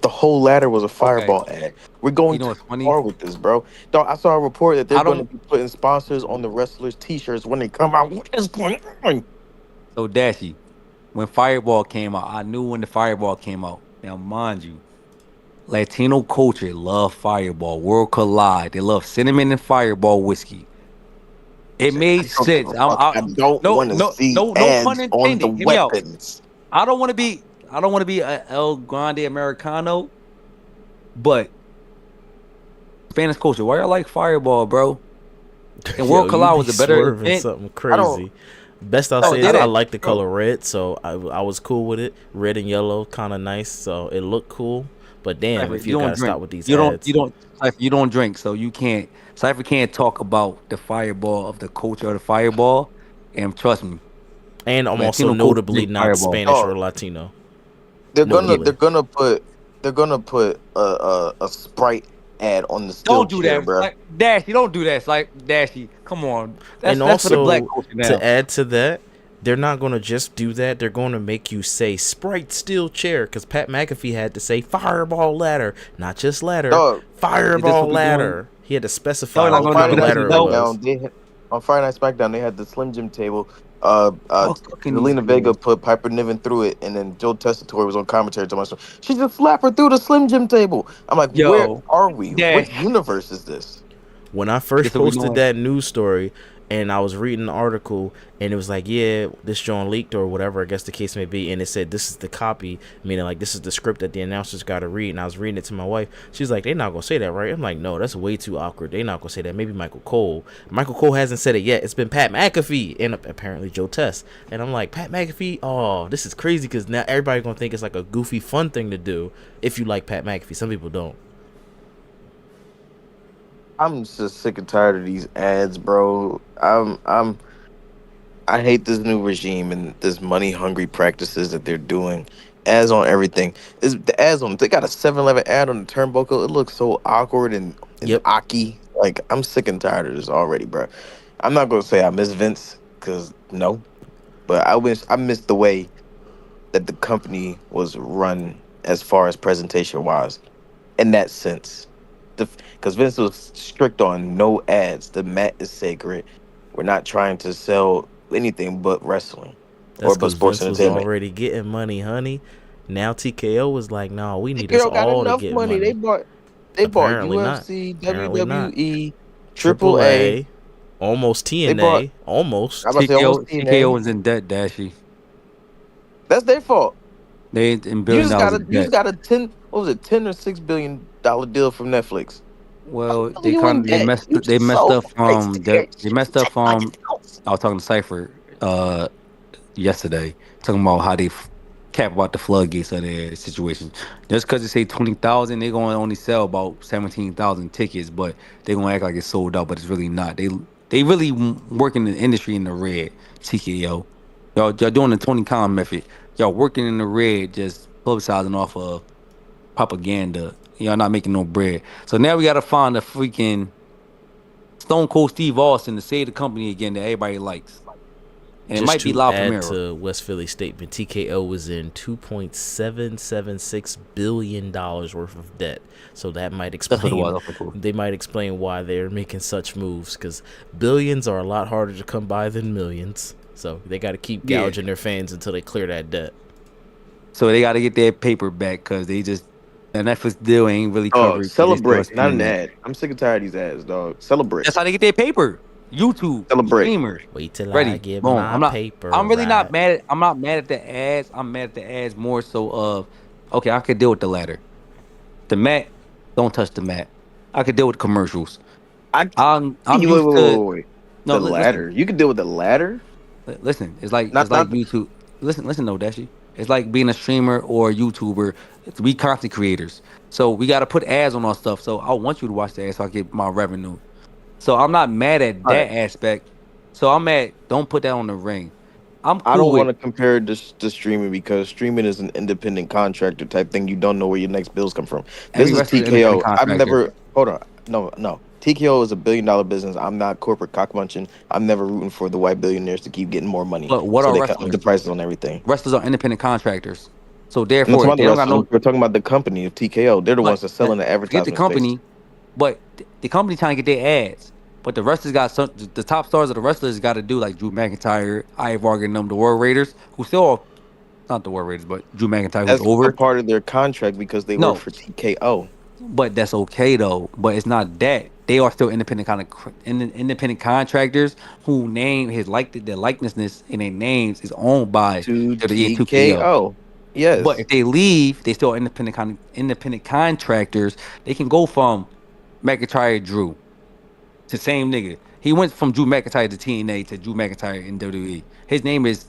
The whole ladder was a fireball ad. We're going too far with this, bro. Dog, I saw a report that they're going to be putting sponsors on the wrestlers' t-shirts when they come out. What is going on? So, Dashi, when Fireball came out, I knew when the Fireball came out. Now, mind you, Latino culture love Fireball. World Collide. They love cinnamon and Fireball whiskey. It made sense. I don't want to see ads pun intended. on the weapons. I don't want to be a El Grande Americano, but Spanish culture. Why y'all like Fireball, bro? And World Collide was a better event. Something crazy. Best I'll say is I like the color red, so I was cool with it. Red and yellow, kind of nice, so it looked cool. But damn, Cypher, if you gotta stop with these ads. You don't drink, so you can't. Cypher can't talk about the Fireball of the culture of the Fireball, and trust me. And I'm also notably not Spanish or Latino. They're gonna put a Sprite ad on the still Don't do that, bro. Like, Dashi. Don't do that. It's like Dashi. Come on. That's also for the black culture now. To add to that, they're not gonna just do that. They're gonna make you say Sprite steel chair because Pat McAfee had to say Fireball ladder, not just ladder. Fireball ladder. He had to specify what kind of ladder it was. On Friday Night SmackDown, they had the Slim Jim table. Zelina Vega put Piper Niven through it, and then Joe Tessitore was on commentary to myself. She just slapped her through the Slim Jim table. I'm like, where are we? What universe is this? When I first posted that news story, and I was reading the article, and it was like, yeah, this John leaked or whatever, I guess the case may be, and it said this is the copy, meaning like this is the script that the announcers got to read, and I was reading it to my wife. She's like, they're not gonna say that, right? I'm like, no, that's way too awkward. They're not gonna say that. Maybe Michael Cole. Michael Cole hasn't said it yet. It's been Pat McAfee and apparently Joe Tess, and I'm like, Pat McAfee? Oh, this is crazy because now everybody's gonna think it's like a goofy, fun thing to do if you like Pat McAfee. Some people don't. I'm just sick and tired of these ads, bro. I hate this new regime and this money hungry practices that they're doing. Ads on everything. The ads on. They got a 7-Eleven ad on the turnbuckle. It looks so awkward and aki. Like, I'm sick and tired of this already, bro. I'm not gonna say I miss Vince because no, but I miss the way that the company was run as far as presentation wise. In that sense. Because Vince was strict on no ads. The mat is sacred. We're not trying to sell anything but wrestling or but sports Vince entertainment. Was already getting money, honey. Now TKO was like, no, we need this all to get money. They bought UFC, WWE, AAA, almost TNA, almost. TKO was in debt, Dashi. That's their fault. They in billion dollars. You just got a $10 or $6 billion deal from Netflix. Well, they messed up. They messed up. I was talking to Cypher yesterday, talking about how they cap about the floodgates of their situation. Just because they say 20,000, they're going to only sell about 17,000 tickets, but they're going to act like it's sold out, but it's really not. They really working in the industry in the red. TKO, y'all doing the Tony Khan method. Y'all working in the red, just publicizing off of propaganda. Y'all not making no bread. So now we got to find a freaking Stone Cold Steve Austin to save the company again that everybody likes. And just it might be La Primera. To West Philly statement, TKO was in $2.776 billion worth of debt. So that might explain. They might explain why they're making such moves, because billions are a lot harder to come by than millions. So they got to keep gouging their fans until they clear that debt. So they got to get their paper back because they just the Netflix deal ain't really covering. Celebrate, not an ad. I'm sick and tired of these ads, dog. Celebrate. That's how they get their paper. YouTube streamers. Wait till I get my paper. I'm really not mad. I'm not mad at the ads. I'm mad at the ads more so of, okay, I could deal with the ladder. The mat, don't touch the mat. I could deal with commercials. I'm used to. The ladder. You can deal with the ladder. Listen, it's like Not YouTube. Listen, no, Dashi. It's like being a streamer or a YouTuber. We content creators, so we got to put ads on our stuff. So I want you to watch the ads so I get my revenue. So I'm not mad at all that right. aspect. So I'm mad. Don't put that on the ring. I'm I cool don't with. want to compare this to streaming because streaming is an independent contractor type thing. You don't know where your next bills come from. This Every is wrestler is an independent TKO. I've contractor. never hold on. No. TKO is a billion-dollar business. I'm not corporate cock munching. I'm never rooting for the white billionaires to keep getting more money But what so are they can up the wrestlers? prices on everything. Wrestlers are independent contractors. So I'm not talking therefore, about they the don't got wrestlers. no. We're talking about the company of TKO. They're the ones But that sell in the forget the advertisement space. company. But the company trying to get their ads. But the wrestlers got some. The top stars of the wrestlers got to do like Drew McIntyre, Ivar, and them, the War Raiders, who still are, not the War Raiders, but Drew McIntyre, who's That's a over. part of their contract because they work No, for TKO. but that's okay though. But it's not that they are still independent contractors who name his their likenesses and their names is owned by To WWE and 2KO. TKO. But Yes. if they leave, they still independent contractors. They can go from McIntyre Drew to same nigga. He went from Drew McIntyre to TNA to Drew McIntyre in WWE. His name is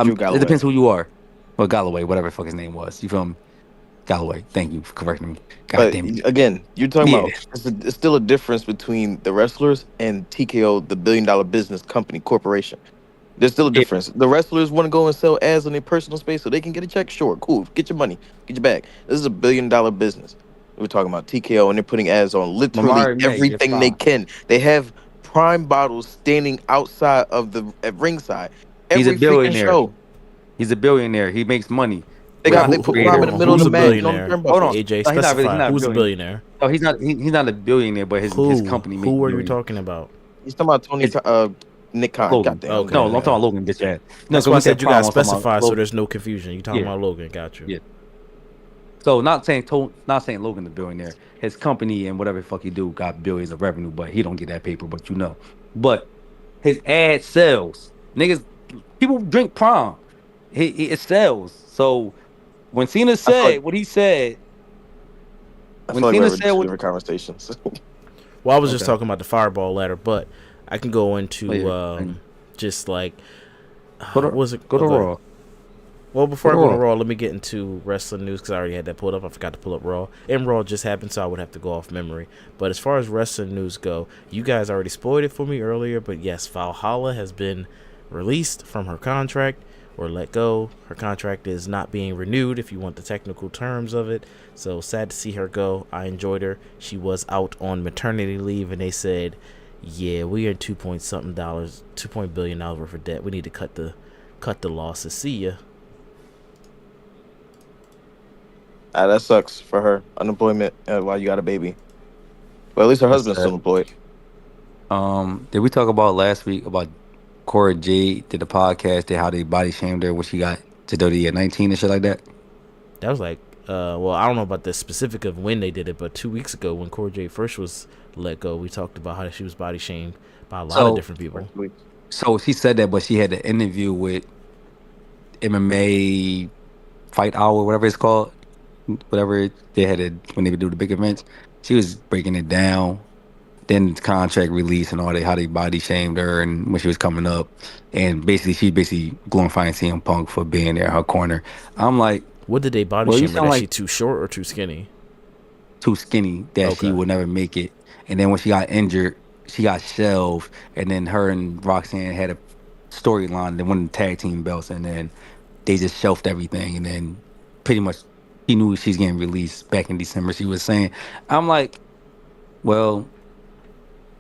Drew it Galloway. depends who you are. Well, Galloway, whatever the fuck his name was. You feel me? Galloway. Thank you for correcting me. God But damn it. again, you're talking Yeah. about it's still a difference between the wrestlers and TKO, the billion-dollar business company corporation. There's still a Yeah. difference. The wrestlers want to go and sell ads on their personal space so they can get a check. Sure, cool. Get your money, get your bag. This is a billion-dollar business. We're talking about TKO, and they're putting ads on literally Mamari May, you're everything they fine. can. They have prime bottles standing outside of the at ringside He's a every freaking billionaire. show. He's a billionaire. He makes money. They We're got they content put prime in creators. the middle of Who's the a mat and on the billionaire? Hold on. turnbuckle. AJ, No, he's not really. He's specify not a who's a billionaire. billionaire. No, he's not. He's not a billionaire, but his Who? company makes Who are we billions. talking about? He's talking about Tony It's Nick Khan. Logan. Goddamn. Okay, No, I'm okay. talking about Logan, bitch ass. No, That's because why I we said said you prime. gotta I'm talking about specify so Logan. there's no confusion. You talking Yeah, about Logan? Got you. yeah. So not saying Logan the billionaire. His company and whatever the fuck he do got billions of revenue, but he don't get that paper. But you know, but his ad sells. Niggas, people drink prom. It sells. So when Cena I feel like said what he said, I when feel like we're Cena having said two what, different conversations. Well, I was just okay, talking about the fireball ladder, but I can go oh, into yeah, just like go to what was it? go to Okay. Raw. Well, Go before to I go to Raw. Raw, let me get into wrestling news because I already had that pulled up. I forgot to pull up Raw, and Raw just happened, so I would have to go off memory. But as far as wrestling news go, you guys already spoiled it for me earlier. But yes, Valhalla has been released from her contract or let go. Her contract is not being renewed, if you want the technical terms of it. So sad to see her go. I enjoyed her. She was out on maternity leave, and they said, "Yeah, we are $2 billion worth of debt. We need to cut the losses. See ya." That sucks for her. Unemployment while you got a baby. Well, at least her That's husband's sad. still employed. Did we talk about last week about Cora Jade did the podcast, did how they body shamed her when she got to WWE at 19 and shit like that? That was like, well, I don't know about the specific of when they did it, but 2 weeks ago when Cora Jade first was let go, we talked about how she was body shamed by a lot of So, different people. so she said that, but she had an interview with MMA Fight Hour, whatever it's called, whatever they had it when they would do the big events. She was breaking it down. Then the contract release and all that, how they body shamed her and when she was coming up, and she basically glorifying CM Punk for being there in her corner. I'm like, What did they body well, you shame her? sound That she like too short or too skinny? too skinny that she Okay. would never make it. And then when she got injured, she got shelved. And then her and Roxanne had a storyline. They won the tag team belts, and then they just shelved everything. And then pretty much he knew she's getting released back in December. She was saying, I'm like, well,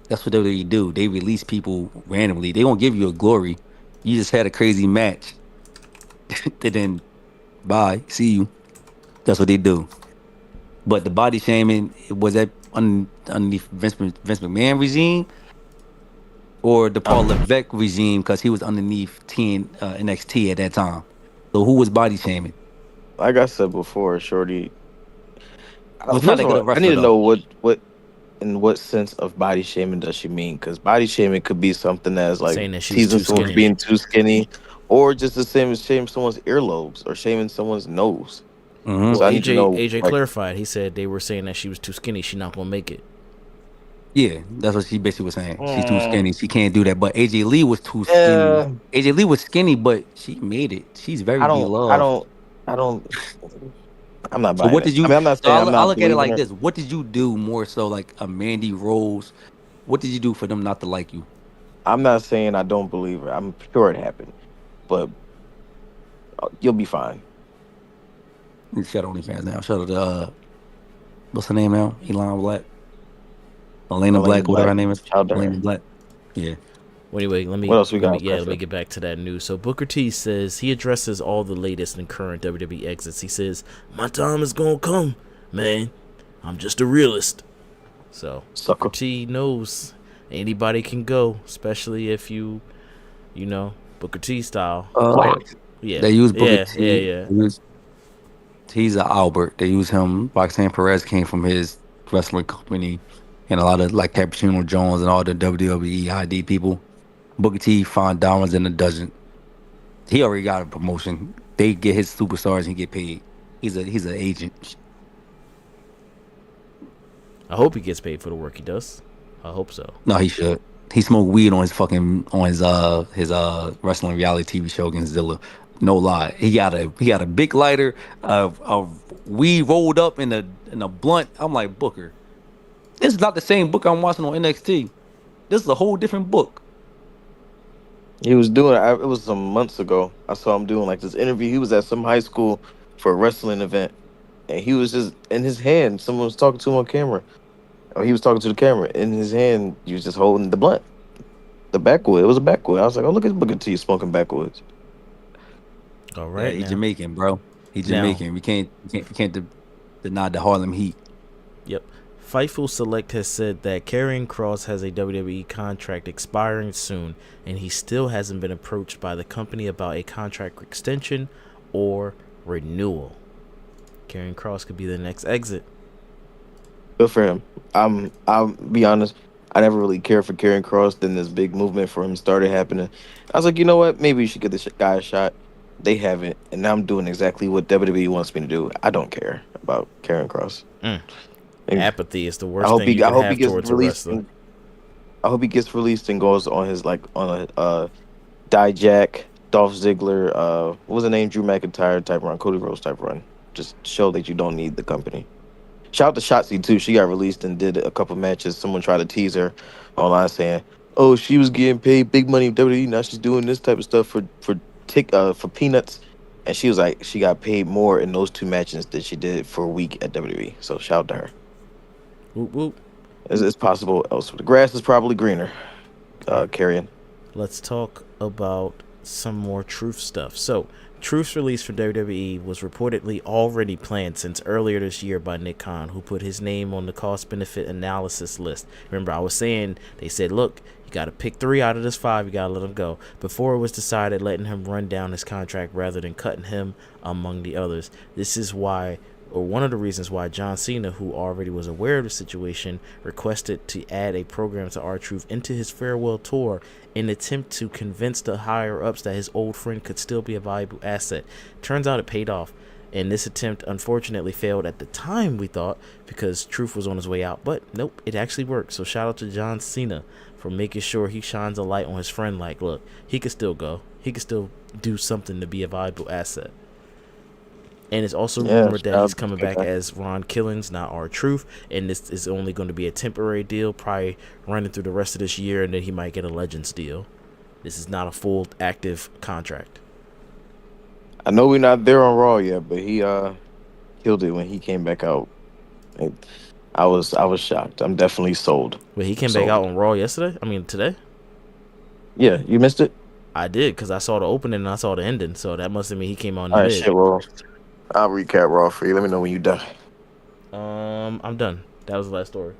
that's what they do. They release people randomly. They won't give you a glory. You just had a crazy match. Then bye, see you. That's what they do. But the body shaming, was that underneath Vince McMahon regime or the Paul Levesque regime because he was underneath NXT at that time. So who was body shaming? Like I said before, Shorty. Was not First that of good a all, I need wrestler to though. know what in what sense of body shaming does she mean? Because body shaming could be something that's like Saying that she was teasing too someone for skinny. being too skinny, or just the same as shaming someone's earlobes or shaming someone's nose. Hmm Well, So I need to know, AJ like, clarified. He said they were saying that she was too skinny. She not gonna make it. Yeah, that's what she basically was saying. She's too Mm, skinny. She can't do that. But AJ Lee was too skinny. yeah, AJ Lee was skinny, but she made it. She's very I don't, I beloved. don't, I don't. I'm not So buying what it. did I you? mean, I'm not So saying I'm I not look at it believing like her. this. What did you do more so like a Mandy Rose? What did you do for them not to like you? I'm not saying I don't believe her. I'm sure it happened, but you'll be fine. You shut OnlyFans now. Shut up. What's her name now? Elon Black, Elena Elena Black, whatever Black, her name is. shout to Elena her. Black. Yeah. Well, anyway, What else we let me got, get back to that news. So Booker T says he addresses all the latest and current WWE exits. He says, "My time is gonna come, man. I'm just a realist." So Booker sucker? T knows anybody can go, especially if you know, Booker T style. Uh, Yeah, they use Booker yeah, yeah, T. yeah. He's a Albert. They use him. Roxanne Perez came from his wrestling company, and a lot of like Cappuccino Jones and all the WWE ID people. Booker T find diamonds in a dozen. He already got a promotion. They get his superstars and he get paid. He's an agent. I hope he gets paid for the work he does. I hope so. No, he should. He smoked weed on his fucking on his wrestling reality TV show against Zilla. No lie. He got a big lighter of weed rolled up in a blunt. I'm like, Booker, this is not the same book I'm watching on NXT. This is a whole different book. He was doing. It was some months ago. I saw him doing like this interview. He was at some high school for a wrestling event, and he was just in his hand. Someone was talking to him on camera. Or he was talking to the camera. In his hand, he was just holding the blunt, the backwood. It was a backwood. I was like, "Oh, look at Booker T smoking backwoods." All Yeah, right he's now. Jamaican, bro. He's Now, Jamaican. We can't deny the Harlem Heat. yep. Fightful Select has said that Karrion Kross has a WWE contract expiring soon, and he still hasn't been approached by the company about a contract extension or renewal. Karrion Kross could be the next exit. Good for him. I'll be honest. I never really cared for Karrion Cross. Then this big movement for him started happening. I was like, you know what? Maybe you should give this guy a shot. They haven't, and now I'm doing exactly what WWE wants me to do. I don't care about Karrion Cross. Mm. And Apathy is the I worst hope thing you he. I could hope he have gets towards a released. wrestler. I hope he gets released and goes on his like on a Dijak, Dolph Ziggler, what was the name? Drew McIntyre type run, Cody Rhodes type run. Just show that you don't need the company. Shout out to Shotzi too. She got released and did a couple matches. Someone tried to tease her online saying, "Oh, she was getting paid big money in WWE. Now she's doing this type of stuff for peanuts." And she was like, she got paid more in those two matches than she did for a week at WWE. So shout out to her. Whoop whoop. It's possible elsewhere. The grass is probably greener. All right. Carrying. Let's talk about some more Truth stuff. So, Truth's release for WWE was reportedly already planned since earlier this year by Nick Khan, who put his name on the cost-benefit analysis list. Remember, I was saying, they said, look, you got to pick 3 out of this 5, you got to let him go. Before it was decided letting him run down his contract rather than cutting him among the others. This is why, or one of the reasons why John Cena, who already was aware of the situation, requested to add a program to R-Truth into his farewell tour in an attempt to convince the higher-ups that his old friend could still be a valuable asset. Turns out it paid off, and this attempt unfortunately failed at the time, we thought, because Truth was on his way out. But nope, it actually worked. So shout out to John Cena for making sure he shines a light on his friend like, look, he could still go. He could still do something to be a valuable asset. And it's also rumored that he's coming back as Ron Killings, not R-Truth. And this is only going to be a temporary deal, probably running through the rest of this year, and then he might get a Legends deal. This is not a full active contract. I know we're not there on Raw yet, but he killed it when he came back out. I was shocked. I'm definitely sold. Wait, he came back out on Raw yesterday? I mean, today? Yeah, you missed it? I did, because I saw the opening and I saw the ending. So that must have mean he came on All right, mid. shit, well, I'll recap Raw for you. Let me know when you done. I'm done. That was the last story.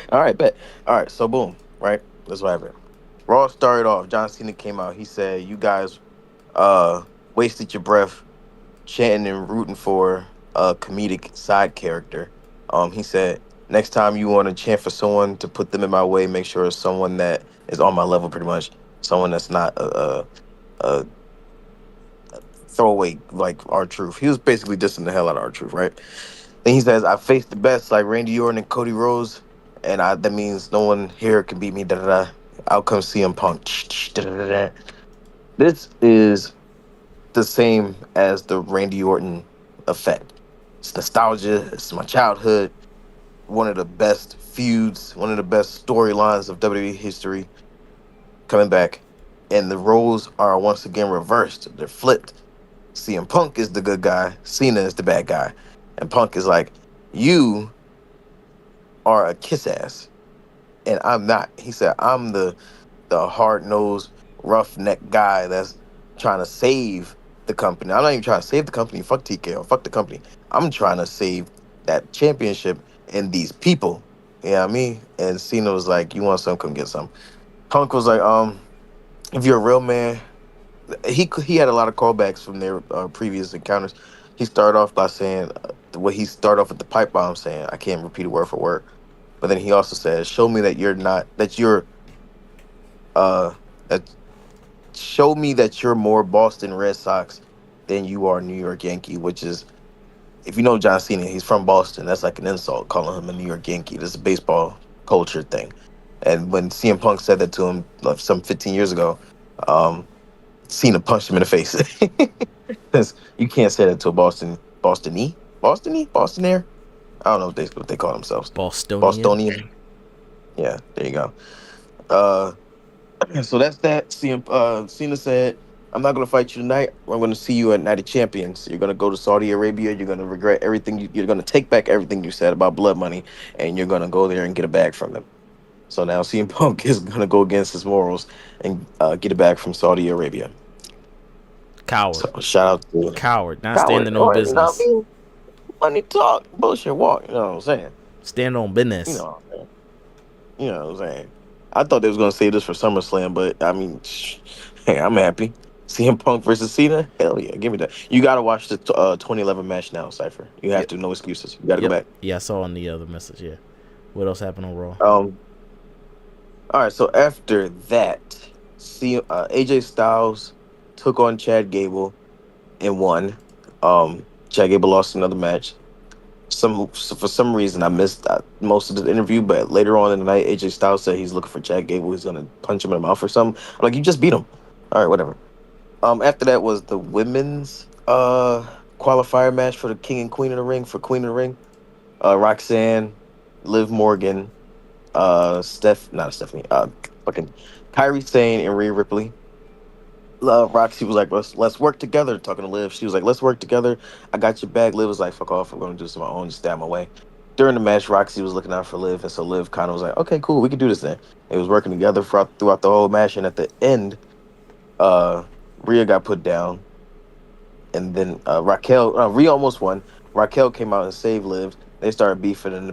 All right, bet. All right, so boom, right? That's what happened. Raw started off. John Cena came out. He said, "You guys, wasted your breath chanting and rooting for a comedic side character." He said, "Next time you want to chant for someone to put them in my way, make sure it's someone that is on my level, pretty much. Someone that's not a throwaway like R-Truth." He was basically dissing the hell out of R-Truth, right? Then he says, "I faced the best like Randy Orton and Cody Rhodes. and that means no one here can beat me. Da da da. Out comes CM Punk. Da, da, da, da. This is the same as the Randy Orton effect. It's nostalgia. It's my childhood. One of the best feuds. One of the best storylines of WWE history coming back, and the roles are once again reversed. They're flipped. CM Punk is the good guy. Cena is the bad guy, and Punk is like, "You are a kiss ass, and I'm not." He said, "I'm the hard nosed, roughneck guy that's trying to save the company. I'm not even trying to save the company. Fuck TKO. Fuck the company. I'm trying to save that championship and these people." You know what I mean? And Cena was like, "You want some? Come get some." Punk was like, if you're a real man," he had a lot of callbacks from their previous encounters. He started off by saying the way he started off with the pipe bomb, saying, "I can't repeat it word for word," but then he also says, "Show me that you're not that you're uh that show me that you're more Boston Red Sox than you are New York Yankee," which is, if you know John Cena, he's from Boston. That's like an insult calling him a New York Yankee. This is a baseball culture thing. And when CM Punk said that to him like some 15 years ago, um, Cena punched him in the face. Because you can't say that to a Bostonaire. I don't know what they call themselves. Bostonian. Bostonian. Yeah, there you go. Uh, so that's that. Cena said, "I'm not gonna fight you tonight. I'm gonna see you at Night of Champions. You're gonna go to Saudi Arabia. You're gonna regret everything. You're gonna take back everything you said about blood money, and you're gonna go there and get it back from them." So now CM Punk is gonna go against his morals and get it back from Saudi Arabia. Coward. So shout out to Coward. Not Coward, standing on or you know what I business. mean? Money talk, bullshit walk. You know what I'm saying? Stand on You business. know, you know what I'm saying? I thought they was gonna save this for SummerSlam, but I mean, hey, I'm happy. CM Punk versus Cena, hell yeah, give me that. You gotta watch the 2011 match now, Cipher. You have Yep. to, no excuses. You gotta go Yep. back. Yeah, I saw on the other message. Yeah. What else happened on Raw? All right. So after that, AJ Styles took on Chad Gable and won. Chad Gable lost another match. For some reason I missed most of the interview, but later on in the night, AJ Styles said he's looking for Chad Gable. He's gonna punch him in the mouth or something. I'm like, you just beat him. All right, whatever. After that was the women's qualifier match for the King and Queen of the Ring for Queen of the Ring. Roxanne, Liv Morgan, not Stephanie, fucking Kyrie Sane and Rhea Ripley. Roxy was like, let's work together. Talking to Liv, she was like, let's work together. I got your back. Liv was like, fuck off. I'm gonna do this on my own. Just stay out my way. During the match, Roxy was looking out for Liv, and so Liv kind of was like, okay, cool, we can do this then. They was working together throughout the whole match, and at the end, uh, Rhea got put down, and then Rhea almost won. Raquel came out and saved Liv. They started beefing, and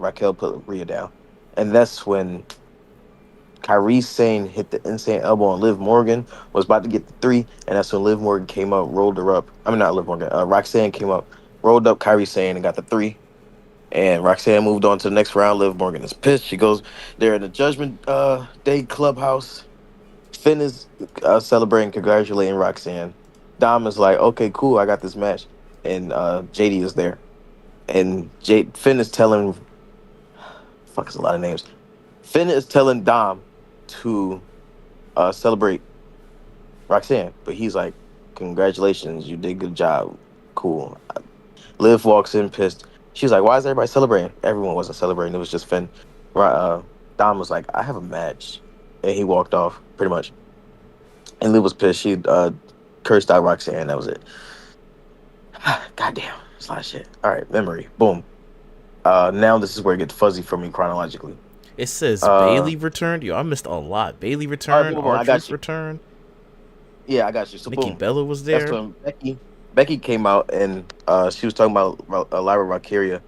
Raquel put Rhea down, and that's when Kyrie Sane hit the insane elbow on Liv Morgan, was about to get the three, and that's when Liv Morgan came up, rolled her up. I mean, not Liv Morgan, Roxanne came up, rolled up Kyrie Sane and got the three. And Roxanne moved on to the next round. Liv Morgan is pissed. She goes there in the Judgment Day clubhouse. Finn is celebrating, congratulating Roxanne. Dom is like, okay, cool, I got this match. And JD is there. And Finn is telling, fuck, it's a lot of names. Finn is telling Dom to celebrate Roxanne, but he's like, "Congratulations, you did a good job, cool." Liv walks in pissed. She's like, "Why is everybody celebrating?" Everyone wasn't celebrating. It was just Finn. Dom was like, "I have a match," and he walked off pretty much. And Liv was pissed. She cursed out Roxanne. That was it. Goddamn, it's a lot of shit. All right, memory. Boom. Now this is where it gets fuzzy for me chronologically. It says Uh, Bailey returned. Yo, I missed a lot. Bailey all right, returned. boom, boom, I got R-Truth you. returned. Yeah, I got you. So Nikki boom. Bella was That's there. when Becky came out and she was talking about Lyra Valkyria,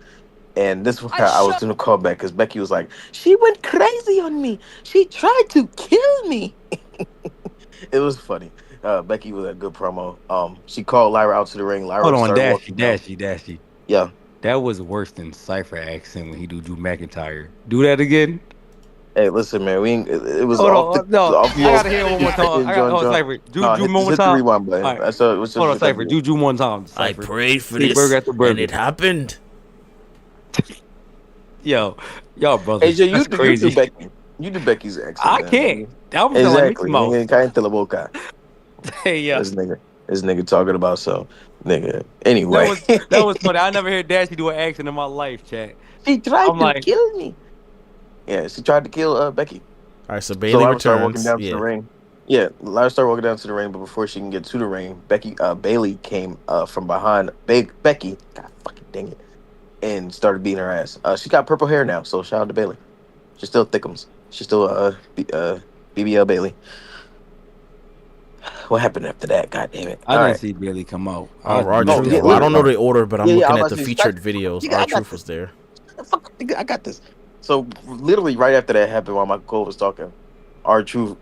and this was how I was doing a callback because Becky was like, "She went crazy on me. She tried to kill me." It was funny. Becky was a good promo. She called Lyra out to the ring. Hold Lyra on, started Dashy, walking down. Dashy, Dashy. Yeah. That was worse than Cypher accent when he do Drew McIntyre. Do that again. Hey, listen, man. We ain't, it was Hold off the on, no, off I your gotta hear it one more time. and John John. Cypher. Do No, Drew one just more hit the time. rewind All button. right, That's what's hold on, what you gotta Cypher. do. Do one time, I Cypher. prayed for See burger this, after and burger. it happened. Yo, y'all brothers. AJ, That's you do crazy. Becky. You do Becky's accent, I man. can't. That almost sound like Mickey Exactly. Mouse. Cállate la boca. Hey, yeah. This nigga talking about so nigga. That Anyway, was that was funny. I never heard Dashy do an accent in my life, chat. she I'm tried to like, kill me. Yeah, she tried to kill Becky. All right, so So Bailey Lyra started walking returns. down to the Yeah. ring. Yeah, Lyra started walking down to the ring, but before she can get to the ring, Bailey came from behind Becky. God fucking dang it, and started beating her ass. She got purple hair now, so shout out to Bailey. She still thickums. She still BBL Bailey. What happened after that? God damn it! I All didn't right. see Billy come out. I R missed Truth. Yeah, that Well, I part. don't know literally. the order, but Yeah, I'm yeah. I looking was at about the to say, featured videos. nigga, R I got Truth was this. there. Fuck, nigga, I got this. So literally right after that happened, while my co was talking, our truth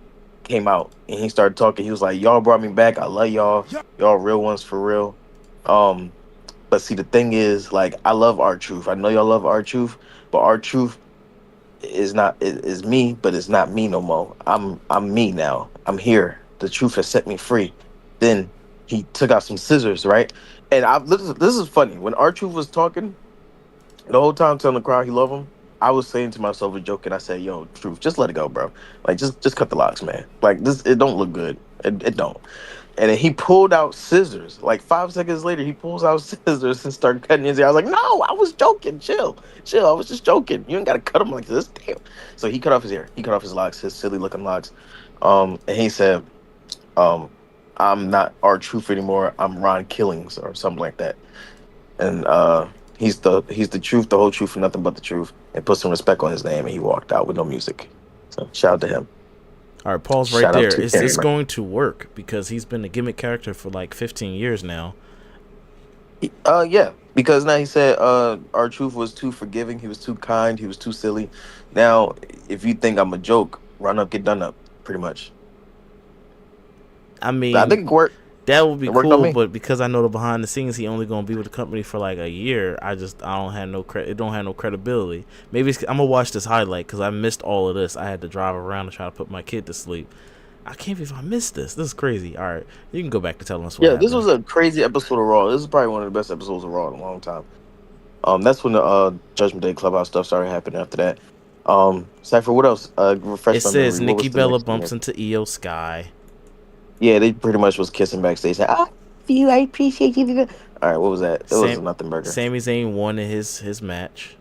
came out and he started talking. He was like, "Y'all brought me back. I love y'all. Y'all real ones for real." Um, but see, the thing is, like, I love our truth. I know y'all love our truth, but our truth is me, but it's not me no more. I'm me now. I'm here. The truth has set me free. Then he took out some scissors, right? And this is funny. When our truth was talking the whole time, telling the crowd he love him, I was saying to myself, a joke, and I said, "Yo, truth, just let it go, bro. Like, just cut the locks, man. Like, this, it don't look good. It don't." And then he pulled out scissors. Like 5 seconds later, he pulls out scissors and started cutting his hair. I was like, "No, I was joking. Chill, chill. I was just joking. You ain't gotta cut him like this. Damn." So he cut off his hair. He cut off his locks, his silly looking locks. And he said, um, "I'm not our truth anymore. I'm Ron Killings or something like that." And he's the truth, the whole truth, and nothing but the truth. And put some respect on his name. And he walked out with no music. So shout out to him. All right, Paul's right Shout out there. to Is this him. going to work? Because he's been a gimmick character for like 15 years now. Yeah, because now he said our truth was too forgiving. He was too kind. He was too silly. Now, if you think I'm a joke, run up, get done up. Pretty much. I I mean, think it worked. that would be It worked on cool, me. but because I know the behind the scenes, he only gonna be with the company for like a year. I don't have no it don't have no credibility. Maybe I'm gonna watch this highlight because I missed all of this. I had to drive around and try to put my kid to sleep. I can't believe I missed this. This is crazy. All right, you can go back to telling us what Yeah, this happened. was a crazy episode of Raw. This is probably one of the best episodes of Raw in a long time. That's when the Judgment Day Clubhouse stuff started happening after that. Cypher, what else? It Refresh my says memory. What Nikki was the Bella next thing? bumps into Io Sky. Yeah, they pretty much was kissing backstage. Saying, "I love you. I appreciate you." All right, what was that? It was Sam a nothing burger. Sami Zayn won in his match.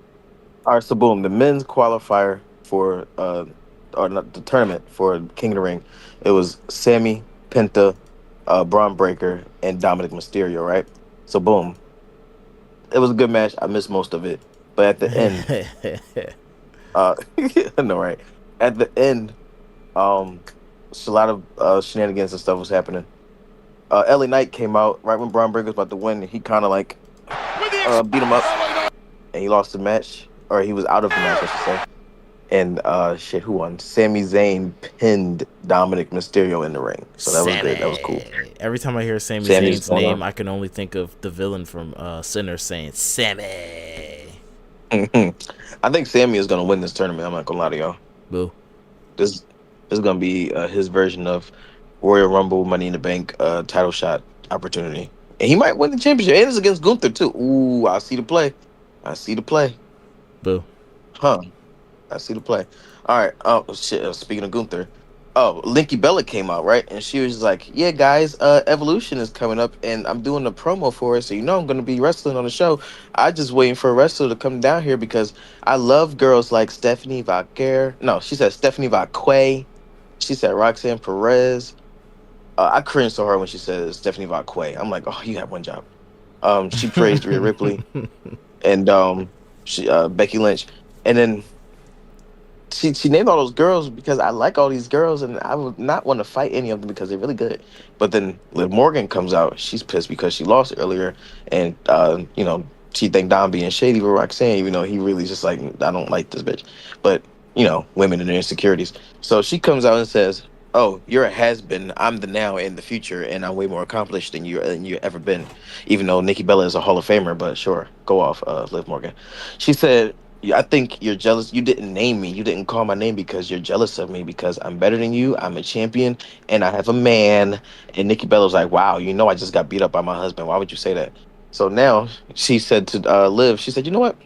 All right, so boom, the men's qualifier for or not the tournament for King of the Ring. It was Sammy, Penta, Braun Breaker, and Dominic Mysterio, right? So boom, it was a good match. I missed most of it, but at the end, I know, right? At the end, um, a lot of shenanigans and stuff was happening. LA Knight came out right when Braun Breaker was about to win. And he kind of like beat him up, and he lost the match, or he was out of the match, I should say. And shit, who won? Sami Zayn pinned Dominic Mysterio in the ring, so that was good. That was cool. Every time I hear Sami Sammy's Zayn's going name, on. I can only think of the villain from Sinner saying Sammy. I think Sammy is gonna win this tournament. I'm not gonna lie to y'all. Boo. This is gonna be his version of Royal Rumble Money in the Bank title shot opportunity, and he might win the championship. And it's against Gunther too. Ooh, I see the play. I see the play. Boo. Huh? I see the play. All right. Oh shit. Speaking of Gunther, Linky Bella came out right, and she was like, "Yeah, guys, Evolution is coming up, and I'm doing a promo for it, so you know I'm gonna be wrestling on the show. I just waiting for a wrestler to come down here because I love girls like Stephanie Vaquer. No, she said Stephanie Vaquay. She said Roxanne Perez. I cringed so hard when she said Stephanie Vaquay. I'm like, oh, you have one job. She praised Rhea Ripley and she Becky Lynch, and then she named all those girls because I like all these girls and I would not want to fight any of them because they're really good. But then Liv Morgan comes out, she's pissed because she lost earlier, and she think Don being shady with Roxanne, even though he really just like, I don't like this bitch. But women and their insecurities. So she comes out and says, "Oh, you're a has been. I'm the now and the future, and I'm way more accomplished than you ever been." Even though Nikki Bella is a Hall of Famer, but sure, go off, Liv Morgan. She said, "Yeah, I think you're jealous. You didn't name me. You didn't call my name because you're jealous of me because I'm better than you. I'm a champion and I have a man." And Nikki Bella was like, "Wow, I just got beat up by my husband. Why would you say that?" So now she said to Liv, she said, "You know what?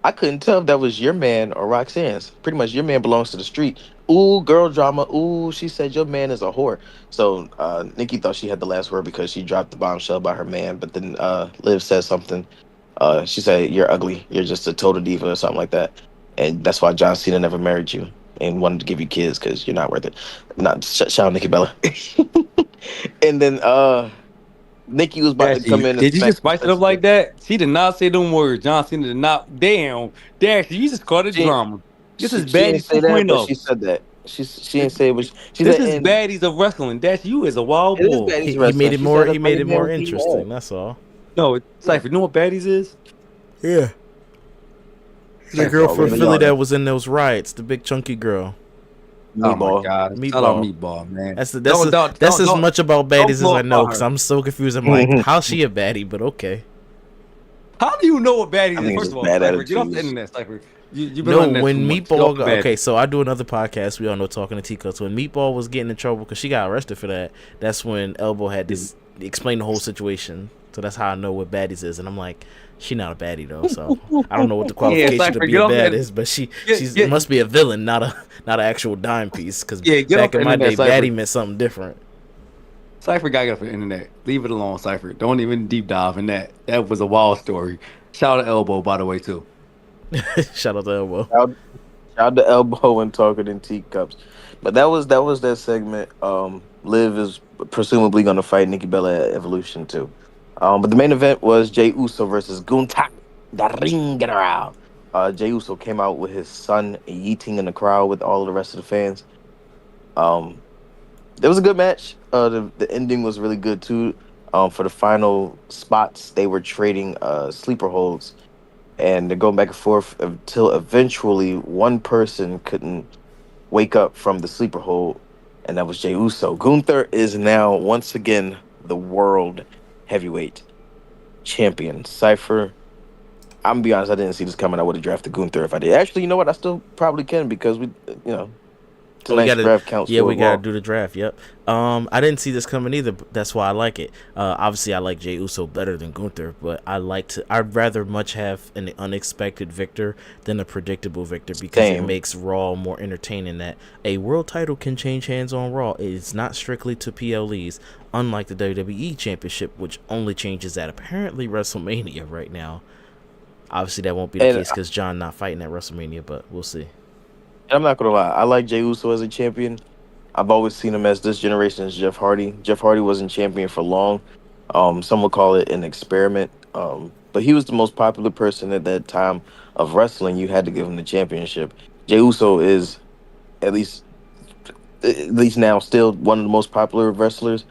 I couldn't tell if that was your man or Roxanne's. Pretty much, your man belongs to the street. Ooh, girl drama. Ooh, she said your man is a whore. So Nikki thought she had the last word because she dropped the bombshell about her man. But then Liv said something. She said you're ugly. You're just a total diva or something like that. And that's why John Cena never married you and wanted to give you kids because you're not worth it. Not shout out Nikki Bella. And then Nikki was about to come Dashy, in and did you smack just some spice it up sense into like that? She did not say them words. John Cena did not. Damn. Dashy, you just called it her. drama. This is She didn't Baddies say that, but 2.0. she said that. She didn't say it was. She This said, is and Baddies of wrestling. Dashy, you is a wild it is bull. Betty's He wrestling. made it She said more. a He made funny it more man he had. interesting. That's all. No, Yeah, Cypher, you know what Baddies is? Yeah. The Cypher girl from already Philly on that it. was in those riots, the big chunky girl. Oh my Meatball. God. Shout out Meatball. Meatball, man. That's as much about Don't baddies as I know glorify because her. I'm so confused. I'm like, how's she a baddie? But okay. How do you know what Baddies I is? think it's First of just all, bad Cypher, get off the attitudes. internet, Cypher. You've been No, on the internet too when much. Get off Meatball the got, okay, Baddies. so I do another podcast. We all know Talking to Teacups. When Meatball was getting in trouble because she got arrested for that, that's when Elbow had this explain the whole situation. So that's how I know what baddies is. And I'm like, she not a baddie though. So I don't know what the Yeah, qualification to Cypher, be get a off bad the is, but she get, must be a villain, not an actual dime piece. Because yeah, get off back the in my internet, day, Cypher. baddie meant something different. Cypher gotta get off the internet. Leave it alone, Cypher. Don't even deep dive in that. That was a wild story. Shout out to Elbow, by the way, too. Shout out to Elbow. Shout shout to Elbow and talking in teacups. But that was that segment. Liv is presumably gonna fight Nikki Bella at Evolution too. But the main event was Jey Uso versus Gunther. The ring get around. Jey Uso came out with his son yeeting in the crowd with all of the rest of the fans. Um, it was a good match. The ending was really good too. For the final spots, they were trading sleeper holds, and they're going back and forth until eventually one person couldn't wake up from the sleeper hold, and that was Jey Uso. Gunther is now once again the world heavyweight champion. Cypher, I'm gonna be honest, I didn't see this coming. I would have drafted Gunther if I did. Actually, you know what? I still probably can because Oh, we tonight's gotta, draft counts yeah, for we a gotta Raw. do the draft. Yep. I didn't see this coming either. But that's why I like it. Obviously, I like Jey Uso better than Gunther, but I'd rather much have an unexpected victor than a predictable victor because it Same. makes Raw more entertaining. That a world title can change hands on Raw. It's not strictly to PLEs, unlike the WWE Championship, which only changes at apparently WrestleMania right now. Obviously, that won't be the And case because John not fighting at WrestleMania, but we'll see. I'm not gonna lie, I like Jey Uso as a champion. I've always seen him as this generation's Jeff Hardy. Jeff Hardy wasn't champion for long. Some would call it an experiment. But he was the most popular person at that time of wrestling. You had to give him the championship. Jey Uso is at least now still one of the most popular wrestlers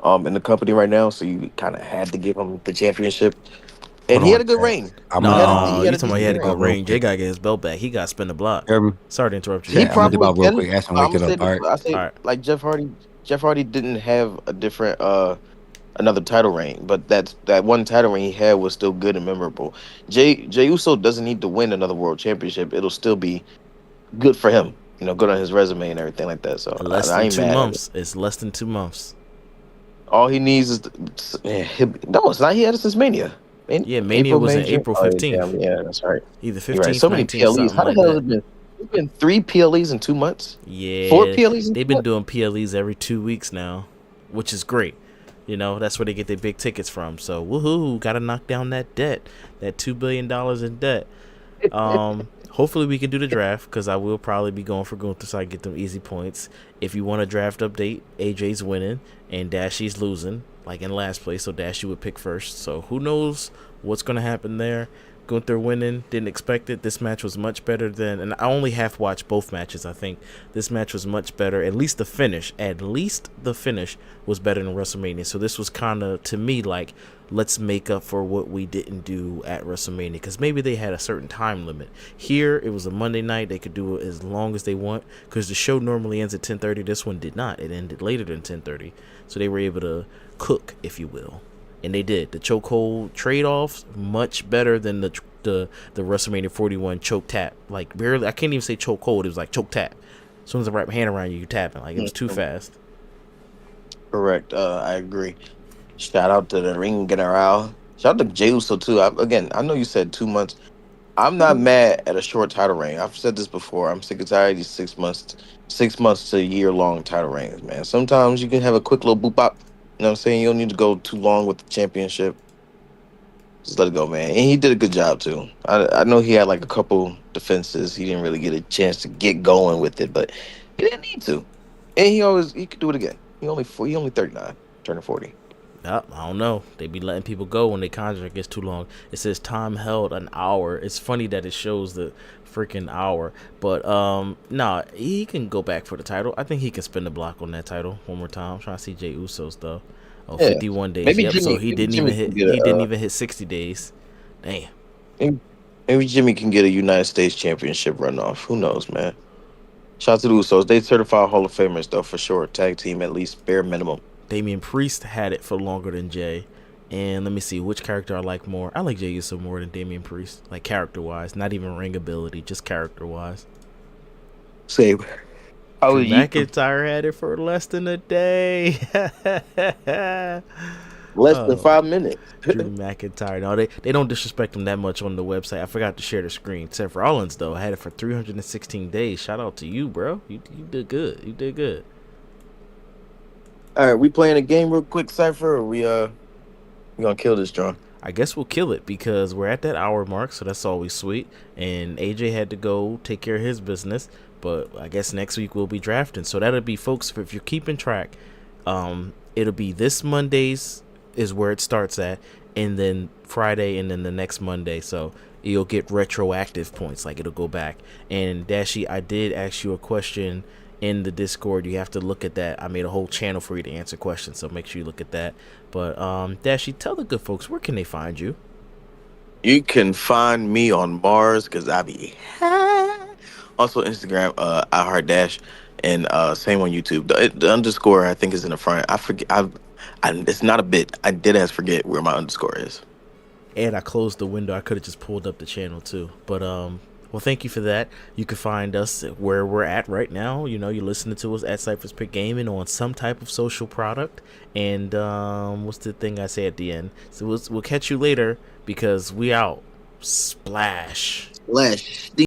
in the company right now. So you kind of had to give him the championship, and Hold he had on, a good chat. reign. I'm He had a No, he had you a talking about he decent had a dip good out reign. real reign. Jay quick. gotta get his belt back. He got to spin the block. Hear me? Sorry to interrupt you, He Jay. Chat, I'm gonna dip probably out real can. quick. Ask him I'm wake gonna it say up. All this. right. I say All right. like Jeff Hardy. Jeff Hardy didn't have a different another title reign, but that one title reign he had was still good and memorable. Jey Uso doesn't need to win another world championship. It'll still be good for him. Good on his resume and everything like that. So Less I than ain't two mad at it. months. It's less than 2 months. All he needs is no, it's not. He had it since Mania. Yeah, Mania April, was May, in June. April Oh yeah, 15th. damn, yeah, that's right. Either You're right. 15th, So many 19th, PLEs. something How the like hell has that. it been? It's been 3 PLEs in 2 months. 4 Yeah, PLEs in they've two been months. doing PLEs every 2 weeks now, which is great. That's where they get their big tickets from. So, woohoo, got to knock down that debt. That $2 billion in debt. Hopefully we can do the draft because I will probably be going for Gunther so I get them easy points. If you want a draft update, AJ's winning and Dashy's losing, like in last place. So Dashy would pick first. So who knows what's going to happen there. Gunther winning, didn't expect it. This match was much better than, and I only half watched both matches. I think this match was much better. At least the finish was better than WrestleMania. So this was kind of, to me, like, let's make up for what we didn't do at WrestleMania, because maybe they had a certain time limit. Here it was a Monday night. They could do it as long as they want because the show normally ends at 10:30. This one did not. It ended later than 10:30, so they were able to cook, if you will. And they did. The chokehold trade-offs much better than the WrestleMania 41 choke tap. Like, barely, I can't even say chokehold. It was like choke tap. As soon as I wrap my hand around you, you tapping. Like, it was too fast. Correct. I agree. Shout out to the Ring General. Shout out to Jey Uso too. I know you said 2 months. I'm not mad at a short title reign. I've said this before. I'm sick and tired of these 6 months to a year long title reigns, man. Sometimes you can have a quick little boop up. You know what I'm saying? You don't need to go too long with the championship. Just let it go, man. And he did a good job too. I know he had like a couple defenses. He didn't really get a chance to get going with it, but he didn't need to. And he could do it again. He only 39, turning 40. I don't know. They be letting people go when their contract gets too long. It says time held an hour. It's funny that it shows the freaking hour, but nah, he can go back for the title. I think he can spin the block on that title one more time. I'm trying to see Jey Uso stuff. Oh, Yeah. 51 days. Maybe Yep. So Jimmy. he Maybe didn't Jimmy even can hit. get He didn't a. even hit 60 days. Damn. Maybe Jimmy can get a United States Championship runoff. Who knows, man? Shout out to the Usos. They certified Hall of Famers though for sure. Tag team at least bare minimum. Damian Priest had it for longer than Jay. And let me see which character I like more. I like Jey Uso more than Damian Priest, like character wise, not even ring ability, just character wise. Same. How Drew would you? McIntyre had it for less than a day. Less than Oh, 5 minutes. Drew McIntyre. No, they don't disrespect him that much on the website. I forgot to share the screen. Seth Rollins though had it for 316 days. Shout out to you, bro. You did good. You did good. All right, we playing a game real quick, Cypher. Or we gonna kill this, John. I guess we'll kill it because we're at that hour mark, so that's always sweet. And AJ had to go take care of his business, but I guess next week we'll be drafting. So that'll be, folks, if you're keeping track, it'll be this Monday's is where it starts at, and then Friday, and then the next Monday. So you'll get retroactive points, like it'll go back. And Dashi, I did ask you a question in the Discord. You have to look at that. I made a whole channel for you to answer questions, so make sure you look at that. But Dashi, tell the good folks, where can they find you? You can find me on Mars because I be high. Also Instagram, iHeartDash, and same on YouTube. The underscore I think is in the front. I forget. It's not a bit. I did as forget where my underscore is. And I closed the window. I could have just pulled up the channel too. But well, thank you for that. You can find us where we're at right now. You know, you're listening to us at Cypher's Pick Gaming on some type of social product. And what's the thing I say at the end? So we'll catch you later because we out. Splash. Flesh.